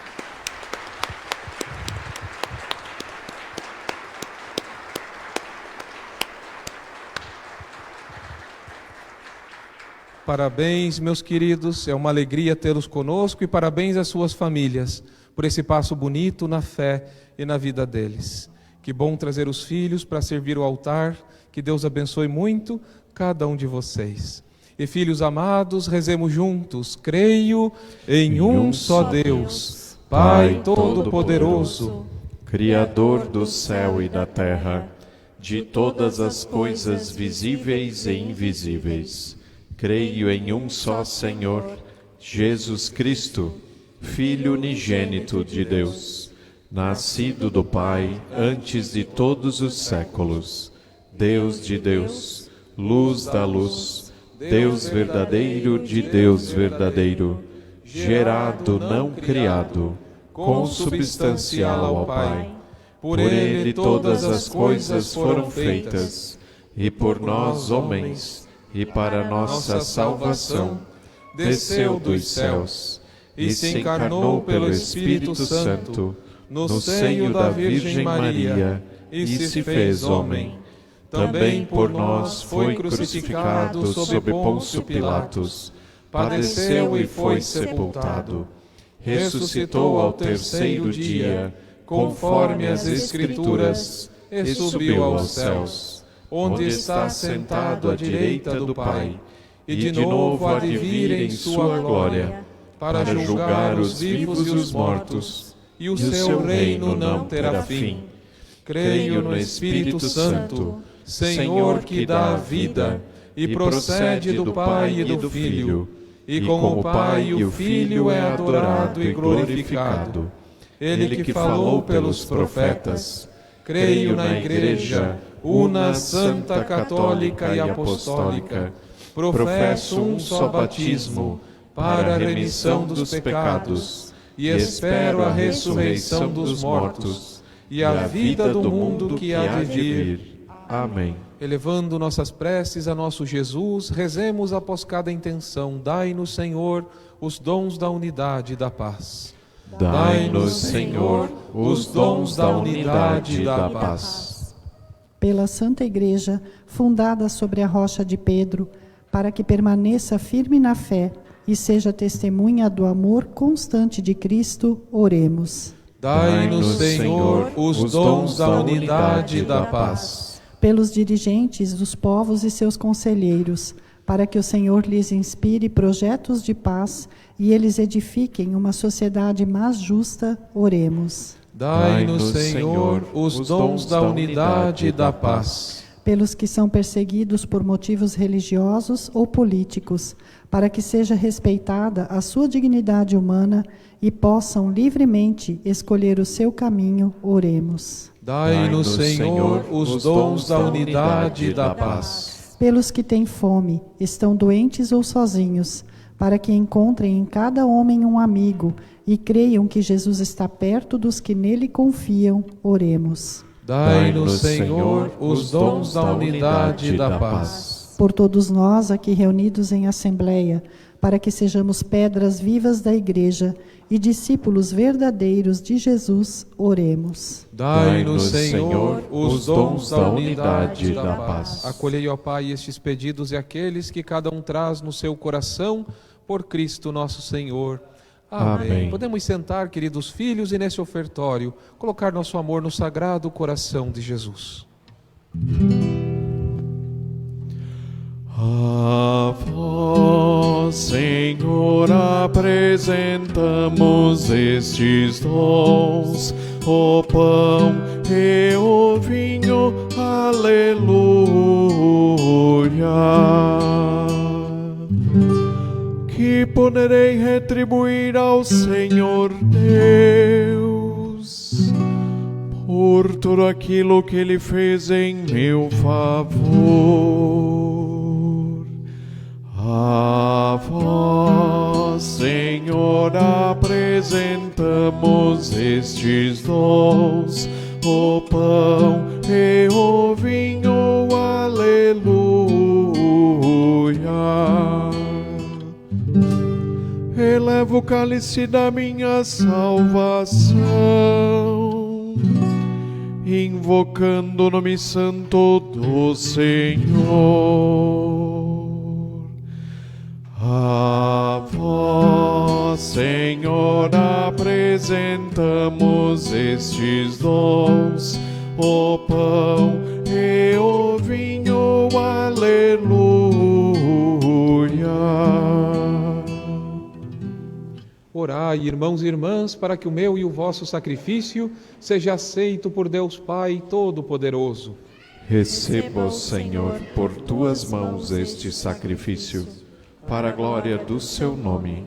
Speaker 5: Parabéns, meus queridos, é uma alegria tê-los conosco e parabéns às suas famílias por esse passo bonito na fé e na vida deles. Que bom trazer os filhos para servir o altar, que Deus abençoe muito cada um de vocês. E filhos amados, rezemos juntos, creio em um só Deus, Pai Todo-Poderoso,
Speaker 4: Criador do céu e da terra, de todas as coisas visíveis e invisíveis. Creio em um só Senhor, Jesus Cristo, Filho unigênito de Deus, nascido do Pai antes de todos os séculos, Deus de Deus, luz da luz, Deus verdadeiro de Deus verdadeiro, gerado, não criado, consubstancial ao Pai. Por ele todas as coisas foram feitas, e por nós, homens, e para nossa salvação, desceu dos céus, e se encarnou pelo Espírito Santo, no seio da Virgem Maria, e se fez homem. Também por nós foi crucificado sob Pôncio Pilatos, padeceu e foi sepultado. Ressuscitou ao terceiro dia, conforme as Escrituras, e subiu aos céus, onde está sentado à direita do Pai, e de novo há de vir em sua glória, para julgar os vivos e os mortos, e o seu reino não terá fim. Creio no Espírito Santo, Senhor que dá a vida, e procede do Pai e do Filho, e com o Pai e o Filho é adorado e glorificado. Ele que falou pelos profetas. Creio na Igreja, una, santa, católica e apostólica. Professo um só batismo, para a remissão dos pecados, e espero a ressurreição dos mortos, e a vida do mundo que há de vir. Amém.
Speaker 5: Elevando nossas preces a nosso Jesus, rezemos após cada intenção. Dai-nos, Senhor, os dons da unidade e da paz.
Speaker 4: Dai-nos, Senhor, os dons da unidade e da paz.
Speaker 3: Pela Santa Igreja, fundada sobre a rocha de Pedro, para que permaneça firme na fé e seja testemunha do amor constante de Cristo, oremos.
Speaker 5: Dai-nos, Senhor, os dons da unidade e da paz.
Speaker 3: Pelos dirigentes dos povos e seus conselheiros, para que o Senhor lhes inspire projetos de paz e eles edifiquem uma sociedade mais justa, oremos.
Speaker 5: Dai-nos, Senhor, os dons da unidade e da paz.
Speaker 3: Pelos que são perseguidos por motivos religiosos ou políticos, para que seja respeitada a sua dignidade humana e possam livremente escolher o seu caminho, oremos.
Speaker 5: Dai-nos, Senhor, os dons da unidade e da paz.
Speaker 3: Pelos que têm fome, estão doentes ou sozinhos, para que encontrem em cada homem um amigo e creiam que Jesus está perto dos que nele confiam, oremos.
Speaker 5: Dai-nos, Senhor, os dons da unidade e da paz.
Speaker 3: Por todos nós aqui reunidos em assembleia, para que sejamos pedras vivas da Igreja e discípulos verdadeiros de Jesus, oremos.
Speaker 5: Dai-nos, Senhor, os dons da unidade e da paz. Acolhei, ó Pai, estes pedidos e aqueles que cada um traz no seu coração, por Cristo nosso Senhor. Amém. Podemos sentar, queridos filhos, e nesse ofertório colocar nosso amor no sagrado coração de Jesus.
Speaker 4: A vós, Senhor, apresentamos estes dons, o pão e o vinho, aleluia. Que poderei retribuir ao Senhor Deus por tudo aquilo que Ele fez em meu favor. A vós, Senhor, apresentamos estes dons, o pão e o vinho, aleluia. Elevo o cálice da minha salvação, invocando o nome santo do Senhor. A vós, Senhor, apresentamos estes dons, o pão e o vinho, aleluia.
Speaker 5: Orai, irmãos e irmãs, para que o meu e o vosso sacrifício seja aceito por Deus Pai Todo-Poderoso.
Speaker 4: Receba, Senhor, por tuas mãos este sacrifício, para a glória do seu nome,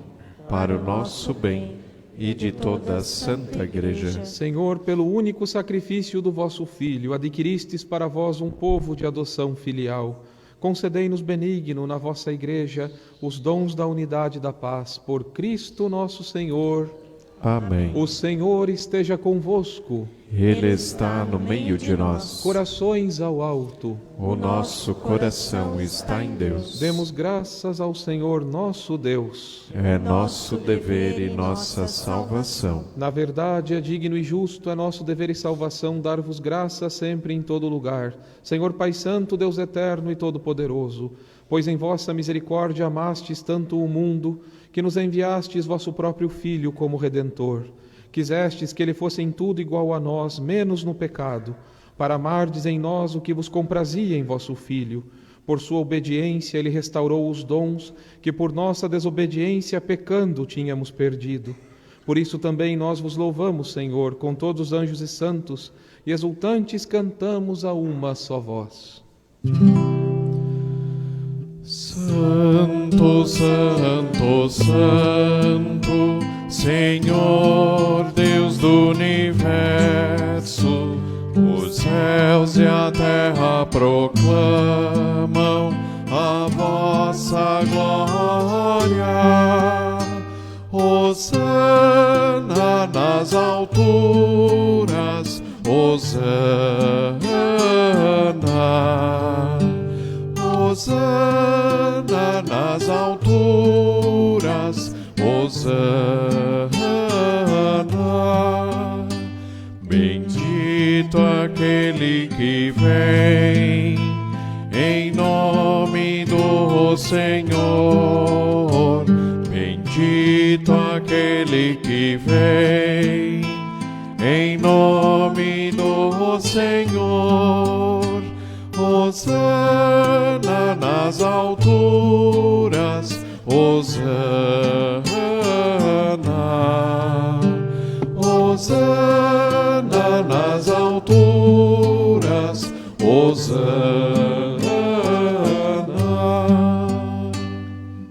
Speaker 4: para o nosso bem e de toda a Santa Igreja.
Speaker 5: Senhor, pelo único sacrifício do vosso Filho, adquiristes para vós um povo de adoção filial. Concedei-nos benigno na vossa Igreja os dons da unidade e da paz, por Cristo nosso Senhor.
Speaker 4: Amém.
Speaker 5: O Senhor esteja convosco.
Speaker 4: Ele está no meio de nós.
Speaker 5: Corações ao alto.
Speaker 4: O nosso coração está em Deus.
Speaker 5: Demos graças ao Senhor nosso Deus.
Speaker 4: É nosso dever e nossa salvação.
Speaker 5: Na verdade, é digno e justo, é nosso dever e salvação dar-vos graça sempre e em todo lugar. Senhor Pai Santo, Deus eterno e todo-poderoso, pois em vossa misericórdia amastes tanto o mundo, que nos enviastes vosso próprio Filho como Redentor. Quisestes que ele fosse em tudo igual a nós, menos no pecado, para amardes em nós o que vos comprazia em vosso Filho. Por sua obediência ele restaurou os dons que por nossa desobediência pecando tínhamos perdido. Por isso também nós vos louvamos, Senhor, com todos os anjos e santos, e exultantes cantamos a uma só voz.
Speaker 4: Santo, Santo, Santo, Senhor Deus do universo, os céus e a terra proclamam a vossa glória. Hosana nas alturas, Hosana. Hosana nas alturas, Hosana. Bendito aquele que vem em nome do Senhor. vem, em nome do Senhor. Hosana nas alturas, Hosana, Hosana nas alturas, Hosana.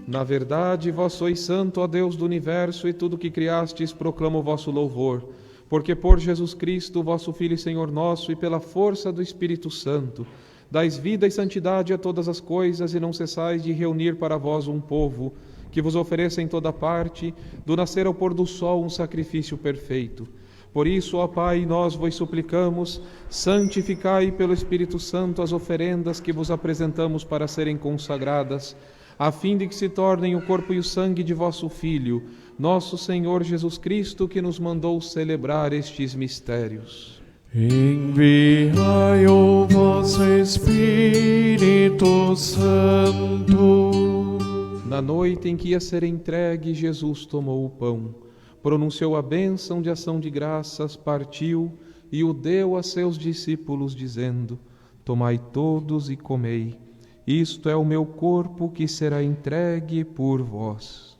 Speaker 5: Na verdade, vós sois santo, ó Deus do universo, e tudo que criastes proclama o vosso louvor. Porque por Jesus Cristo, vosso Filho e Senhor nosso, e pela força do Espírito Santo, dais vida e santidade a todas as coisas, e não cessais de reunir para vós um povo, que vos ofereça em toda parte, do nascer ao pôr do sol, um sacrifício perfeito. Por isso, ó Pai, nós vos suplicamos, santificai pelo Espírito Santo as oferendas que vos apresentamos para serem consagradas, a fim de que se tornem o corpo e o sangue de vosso Filho, nosso Senhor Jesus Cristo, que nos mandou celebrar estes mistérios.
Speaker 4: Enviai o vosso Espírito Santo.
Speaker 5: Na noite em que ia ser entregue, Jesus tomou o pão, pronunciou a bênção de ação de graças, partiu e o deu a seus discípulos, dizendo: Tomai todos e comei. Isto é o meu corpo que será entregue por vós.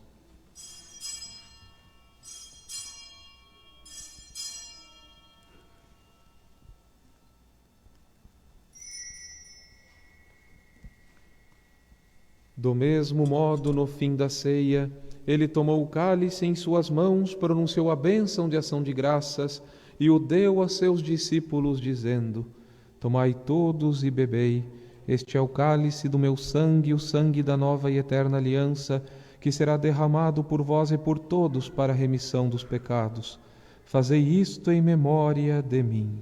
Speaker 5: Do mesmo modo, no fim da ceia, ele tomou o cálice em suas mãos, pronunciou a bênção de ação de graças e o deu a seus discípulos, dizendo: Tomai todos e bebei. Este é o cálice do meu sangue, o sangue da nova e eterna aliança, que será derramado por vós e por todos para a remissão dos pecados. Fazei isto em memória de mim.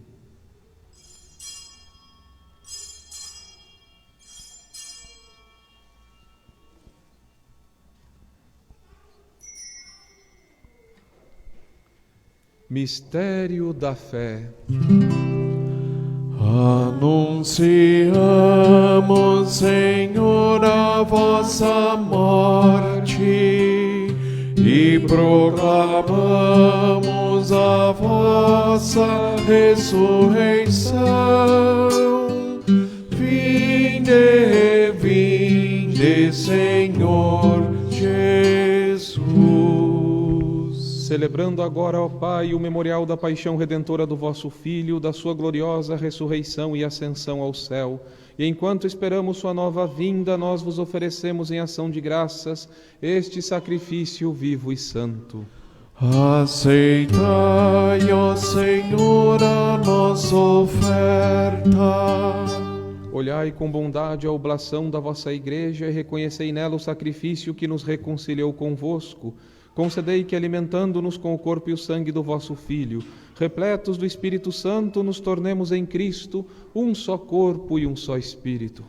Speaker 5: Mistério da fé. Anunciamos, Senhor, a vossa morte e proclamamos a vossa ressurreição. Vinde, vinde, Senhor Jesus. Celebrando agora, ó Pai, o memorial da paixão redentora do vosso Filho, da sua gloriosa ressurreição e ascensão ao céu, e enquanto esperamos sua nova vinda, nós vos oferecemos em ação de graças este sacrifício vivo e santo. Aceitai, ó Senhor, a nossa oferta. Olhai com bondade a oblação da vossa Igreja e reconhecei nela o sacrifício que nos reconciliou convosco. Concedei que, alimentando-nos com o corpo e o sangue do vosso Filho, repletos do Espírito Santo, nos tornemos em Cristo um só corpo e um só Espírito.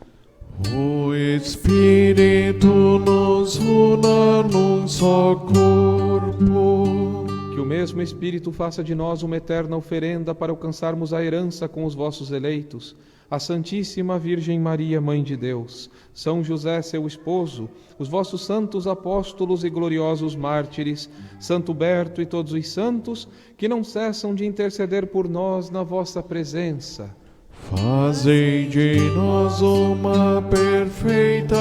Speaker 5: O Espírito nos una num só corpo. Que o mesmo Espírito faça de nós uma eterna oferenda para alcançarmos a herança com os vossos eleitos, a Santíssima Virgem Maria, Mãe de Deus, São José, seu esposo, os vossos santos apóstolos e gloriosos mártires, Santo Berto e todos os santos, que não cessam de interceder por nós na vossa presença. Fazei de nós uma perfeita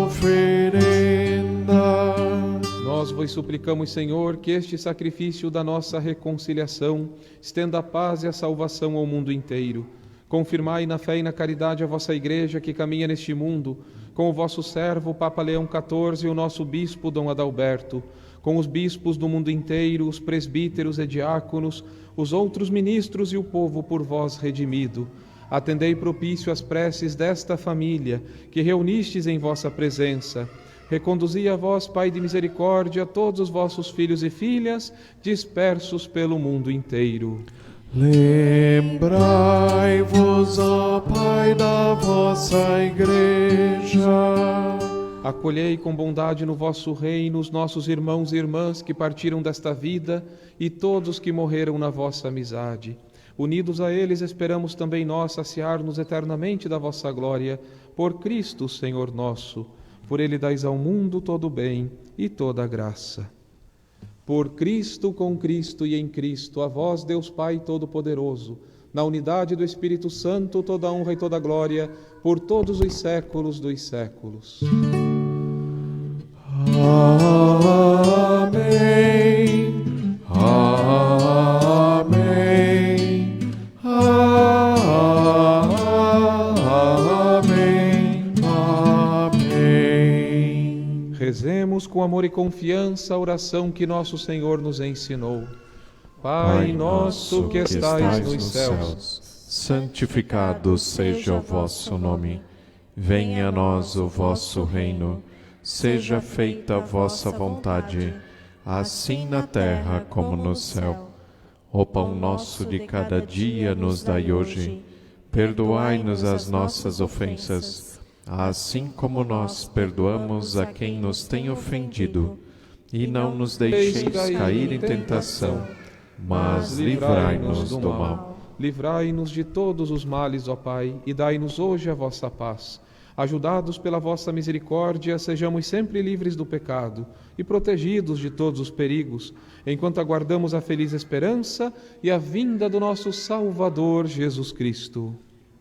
Speaker 5: oferenda. Nós vos suplicamos, Senhor, que este sacrifício da nossa reconciliação estenda a paz e a salvação ao mundo inteiro. Confirmai na fé e na caridade a vossa Igreja que caminha neste mundo, com o vosso servo, o Papa Leão XIV, e o nosso bispo, Dom Adalberto, com os bispos do mundo inteiro, os presbíteros e diáconos, os outros ministros e o povo por vós redimido. Atendei propício às preces desta família, que reunistes em vossa presença. Reconduzi a vós, Pai de misericórdia, todos os vossos filhos e filhas, dispersos pelo mundo inteiro. Lembrai-vos, ó Pai, da vossa Igreja. Acolhei com bondade no vosso reino os nossos irmãos e irmãs que partiram desta vida e todos que morreram na vossa amizade. Unidos a eles, esperamos também nós saciar-nos eternamente da vossa glória, por Cristo, Senhor nosso. Por ele dais ao mundo todo o bem e toda a graça. Por Cristo, com Cristo e em Cristo, a vós, Deus Pai Todo-Poderoso, na unidade do Espírito Santo, toda honra e toda glória, por todos os séculos dos séculos.
Speaker 4: Amém. Amém. Amém. Amém.
Speaker 5: Rezemos com amor e confiança a oração que nosso Senhor nos ensinou. Pai nosso que estais nos céus,
Speaker 4: santificado seja o vosso nome. Venha a nós o vosso reino. Seja feita a vossa vontade, assim na terra como no céu. O pão nosso de cada dia nos dai hoje. Perdoai-nos as nossas ofensas, assim como nós perdoamos a quem nos tem ofendido. E não nos deixeis cair em tentação, mas livrai-nos do mal.
Speaker 5: Livrai-nos de todos os males, ó Pai, e dai-nos hoje a vossa paz. Ajudados pela vossa misericórdia, sejamos sempre livres do pecado e protegidos de todos os perigos, enquanto aguardamos a feliz esperança e a vinda do nosso Salvador Jesus Cristo.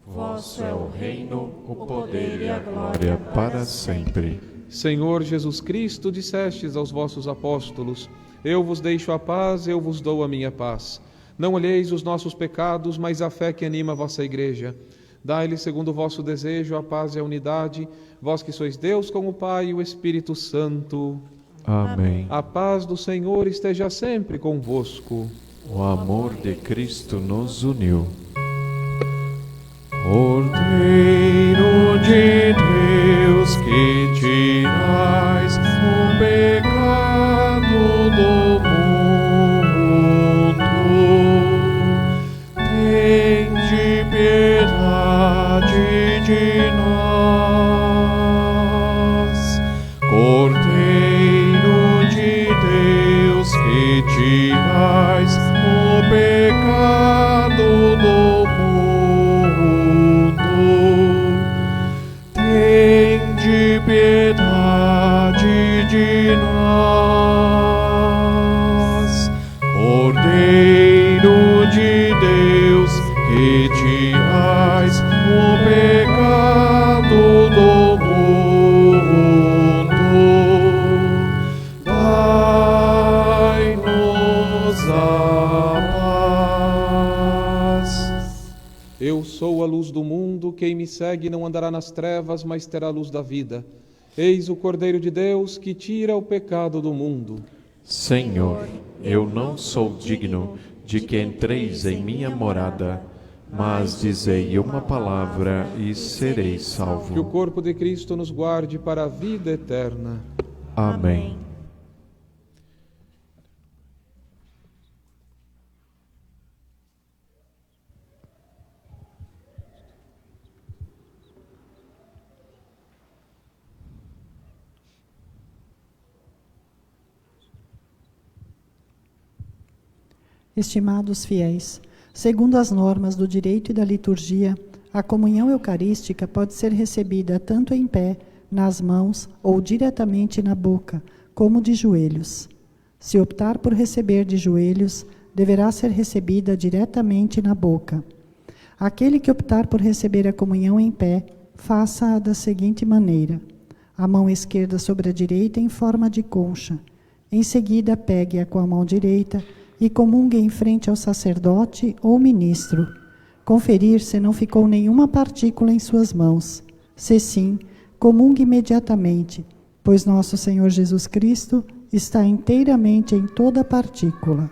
Speaker 4: Vosso é o reino, o poder e a glória para sempre.
Speaker 5: Senhor Jesus Cristo, dissestes aos vossos apóstolos: eu vos deixo a paz, eu vos dou a minha paz. Não olheis os nossos pecados, mas a fé que anima a vossa Igreja. Dai-lhe, segundo o vosso desejo, a paz e a unidade, vós que sois Deus com o Pai e o Espírito Santo.
Speaker 4: Amém.
Speaker 5: A paz do Senhor esteja sempre convosco.
Speaker 4: O amor de Cristo nos uniu. Cordeiro de Deus, que tirais o pecado do mundo, tende piedade de nós. Cordeiro de Deus, que tirais o pecado do mundo, tende piedade de nós. Cordeiro de Deus, que tirais o pecado do mundo, dai-nos a paz.
Speaker 5: Eu sou a luz do mundo, quem me segue não andará nas trevas, mas terá a luz da vida. Eis o Cordeiro de Deus, que tira o pecado do mundo.
Speaker 4: Senhor, eu não sou digno de que entreis em minha morada, mas dizei uma palavra e serei
Speaker 5: Que o
Speaker 4: salvo.
Speaker 5: corpo de Cristo nos guarde para a vida eterna.
Speaker 4: Amém.
Speaker 3: Estimados fiéis, segundo as normas do direito e da liturgia, a comunhão eucarística pode ser recebida tanto em pé, nas mãos ou diretamente na boca, como de joelhos. Se optar por receber de joelhos, deverá ser recebida diretamente na boca. Aquele que optar por receber a comunhão em pé, faça-a da seguinte maneira: a mão esquerda sobre a direita em forma de concha. Em seguida, pegue-a com a mão direita e comungue em frente ao sacerdote ou ministro. Conferir se não ficou nenhuma partícula em suas mãos. Se sim, comungue imediatamente, pois nosso Senhor Jesus Cristo está inteiramente em toda partícula.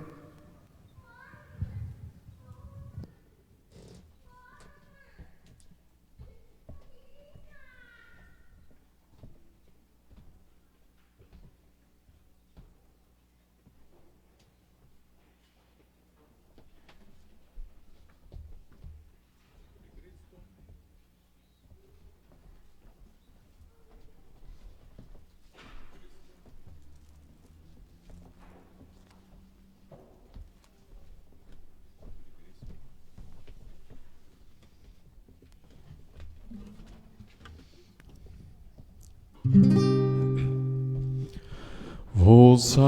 Speaker 4: Vos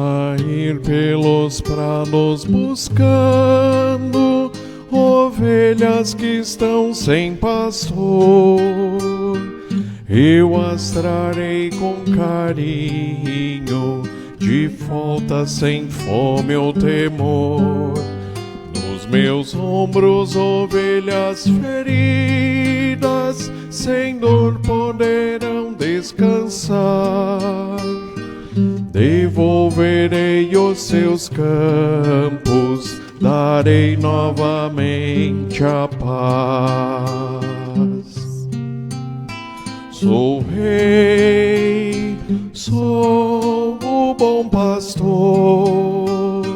Speaker 4: ir pelos prados buscando ovelhas que estão sem pastor. Eu as trarei com carinho, de volta sem fome ou temor. Nos meus ombros ovelhas feridas, sem dor poderão descansar. Devolverei os seus campos, darei novamente a paz. Sou rei, sou o bom pastor.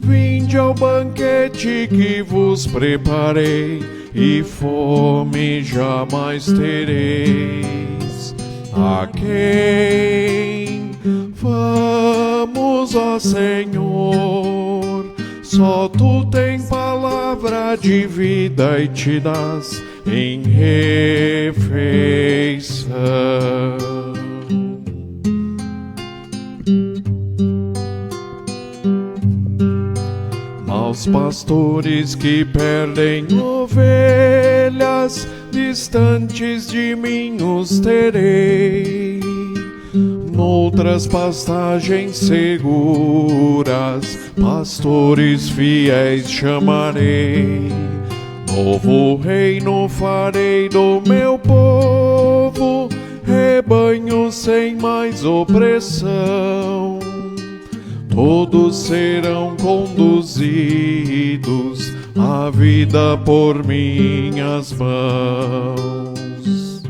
Speaker 4: Vinde ao banquete que vos preparei, e fome jamais tereis. A quem vamos, ó Senhor? Só tu tens palavra de vida e te das em refeição. Maus pastores que perdem ovelhas, distantes de mim os terei. Noutras pastagens seguras, pastores fiéis chamarei. Novo reino farei do meu povo, rebanho sem mais opressão. Todos serão conduzidos à vida por minhas mãos.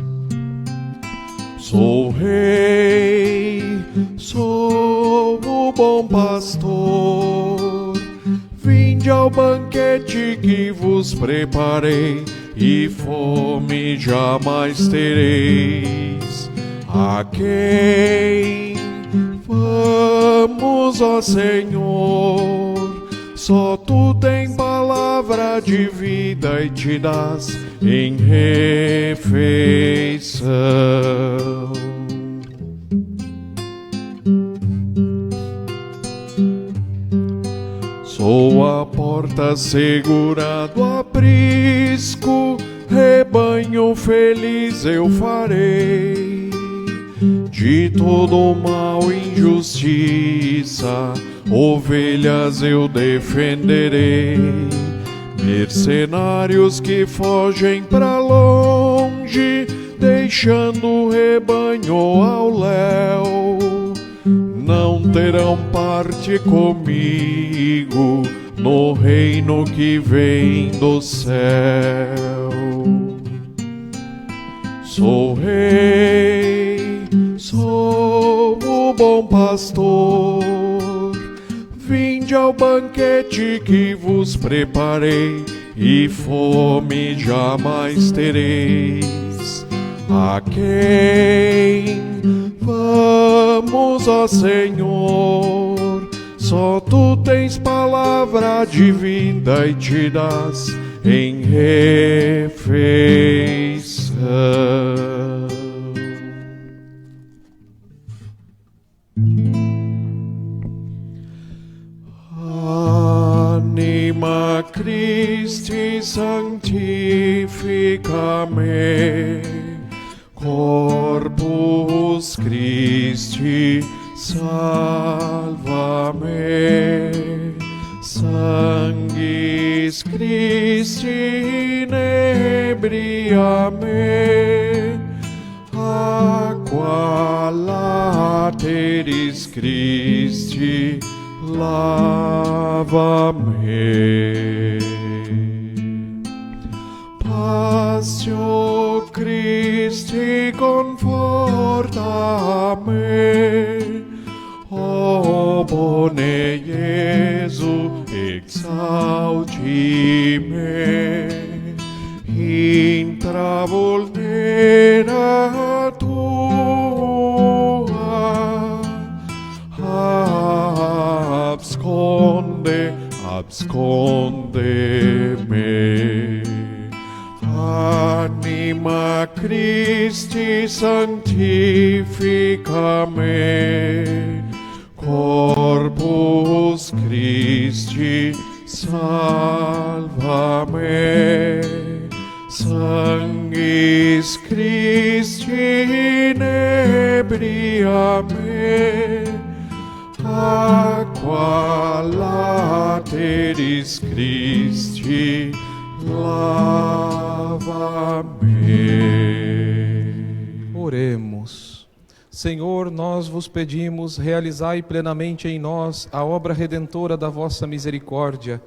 Speaker 4: Sou rei, sou o bom pastor. Vinde ao banquete que vos preparei, e fome jamais tereis. A quem vamos, ó Senhor? Só tu tens palavra de vida e te das em refeição. Sou a porta segura do aprisco, rebanho feliz eu farei. De todo mal e injustiça, ovelhas eu defenderei. Mercenários que fogem pra longe, deixando o rebanho ao léu, não terão parte comigo no reino que vem do céu. Sou rei, sou o bom pastor. Vinde ao banquete que vos preparei, e fome jamais tereis. A quem vamos, ó Senhor? Só tu tens palavra de vida e te das em refeição. Anima Christi sanctifica-me, Corpus Christi salva-me, Sanguis Christi inebria-me, Aqua lateris Christi lava-me. Passio Christi conforta-me, o bone Iesu exaudi-me, intra vulnera tua, absconde-me. Anima Christi sanctifica-me, Corpus Christi salva me, sanguis Christi inebria me, aqua lateris Christi lava-me.
Speaker 5: Oremos. Senhor, nós vos pedimos, realizai plenamente em nós a obra redentora da vossa misericórdia.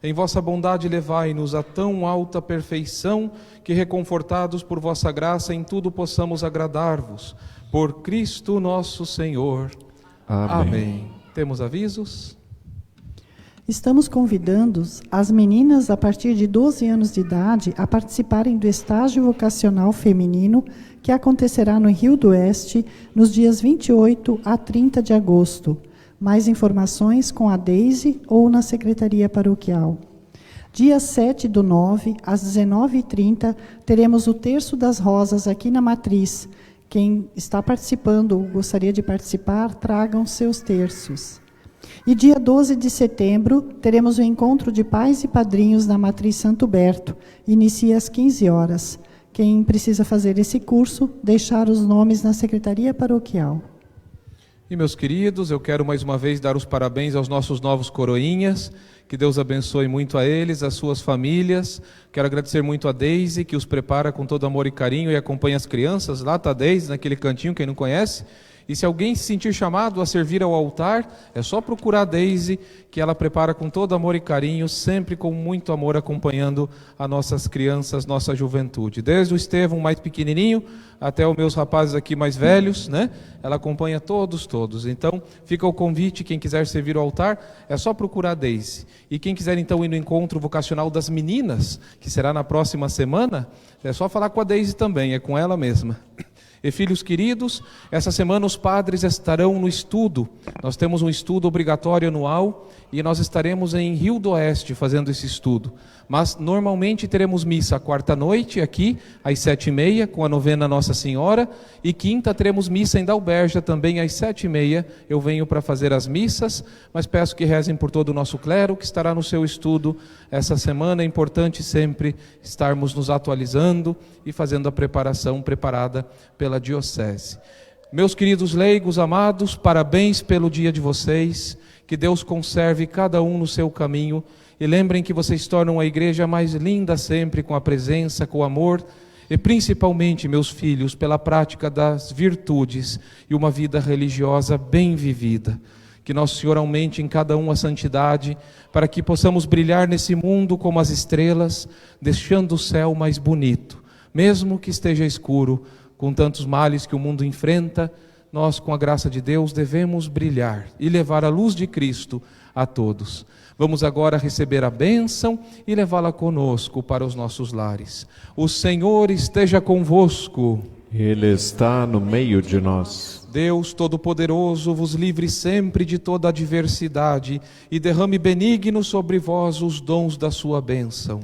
Speaker 5: Em vossa bondade levai-nos a tão alta perfeição que, reconfortados por vossa graça, em tudo possamos agradar-vos. Por Cristo nosso Senhor. Amém. Temos avisos?
Speaker 3: Estamos convidando as meninas a partir de 12 anos de idade a participarem do estágio vocacional feminino que acontecerá no Rio do Oeste nos dias 28 a 30 de agosto. Mais informações com a Deise ou na Secretaria Paroquial. Dia 7/9, às 19h30, teremos o Terço das Rosas aqui na Matriz. Quem está participando ou gostaria de participar, tragam seus terços. E dia 12 de setembro, teremos o encontro de pais e padrinhos na Matriz Santo Berto. Inicia às 15 horas. Quem precisa fazer esse curso, deixar os nomes na Secretaria Paroquial.
Speaker 5: E meus queridos, eu quero mais uma vez dar os parabéns aos nossos novos coroinhas. Que Deus abençoe muito a eles, as suas famílias. Quero agradecer muito a Deise, que os prepara com todo amor e carinho e acompanha as crianças. Lá está a Deise, naquele cantinho, quem não conhece. E se alguém se sentir chamado a servir ao altar, é só procurar a Deise, que ela prepara com todo amor e carinho, sempre com muito amor, acompanhando as nossas crianças, nossa juventude. Desde o Estevão mais pequenininho, até os meus rapazes aqui mais velhos, né? Ela acompanha todos. Então, fica o convite, quem quiser servir ao altar, é só procurar a Deise. E quem quiser então ir no encontro vocacional das meninas, que será na próxima semana, é só falar com a Deise também, é com ela mesma. E filhos queridos, essa semana os padres estarão no estudo. Nós temos um estudo obrigatório anual e nós estaremos em Rio do Oeste fazendo esse estudo. Mas normalmente teremos missa quarta-noite aqui, às 7h30, com a novena Nossa Senhora. E quinta teremos missa em Dalberja, também às 7h30. Eu venho para fazer as missas, mas peço que rezem por todo o nosso clero que estará no seu estudo essa semana. É importante sempre estarmos nos atualizando e fazendo a preparação preparada pela Diocese. Meus queridos leigos amados, parabéns pelo dia de vocês. Que Deus conserve cada um no seu caminho. E lembrem que vocês tornam a igreja mais linda sempre, com a presença, com o amor, e principalmente, meus filhos, pela prática das virtudes e uma vida religiosa bem vivida. Que Nosso Senhor aumente em cada um a santidade, para que possamos brilhar nesse mundo como as estrelas, deixando o céu mais bonito. Mesmo que esteja escuro, com tantos males que o mundo enfrenta, nós, com a graça de Deus, devemos brilhar e levar a luz de Cristo a todos. Vamos agora receber a bênção e levá-la conosco para os nossos lares. O Senhor esteja convosco.
Speaker 4: Ele está no meio de nós.
Speaker 5: Deus Todo-Poderoso vos livre sempre de toda adversidade e derrame benigno sobre vós os dons da sua bênção.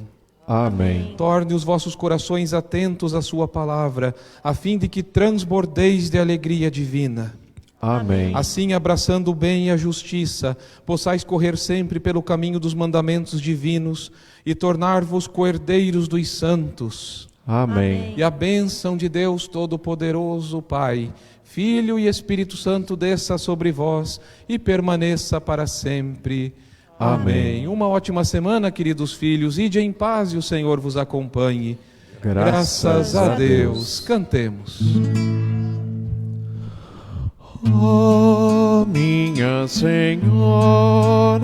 Speaker 4: Amém.
Speaker 5: Torne os vossos corações atentos à sua palavra, a fim de que transbordeis de alegria divina.
Speaker 4: Amém.
Speaker 5: Assim, abraçando o bem e a justiça, possais correr sempre pelo caminho dos mandamentos divinos e tornar-vos coerdeiros dos santos.
Speaker 4: Amém.
Speaker 5: E a bênção de Deus Todo-Poderoso, Pai, Filho e Espírito Santo desça sobre vós e permaneça para sempre. Amém. Uma ótima semana, queridos filhos. Ide em paz e o Senhor vos acompanhe. Graças a Deus. Cantemos.
Speaker 4: Ó minha Senhora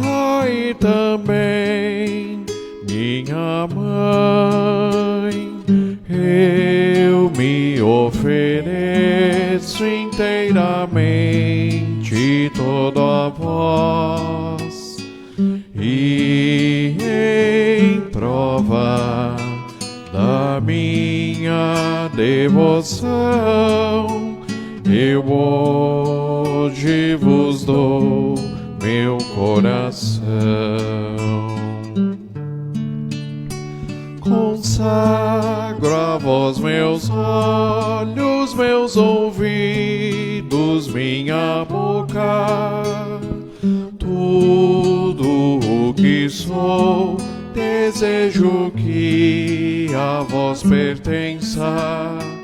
Speaker 4: e também minha Mãe, eu me ofereço inteiramente todo a vós, e em prova da minha devoção, eu hoje vos dou meu coração. Consagro a vós meus olhos, meus ouvidos, minha boca, sou, desejo que a vós pertença.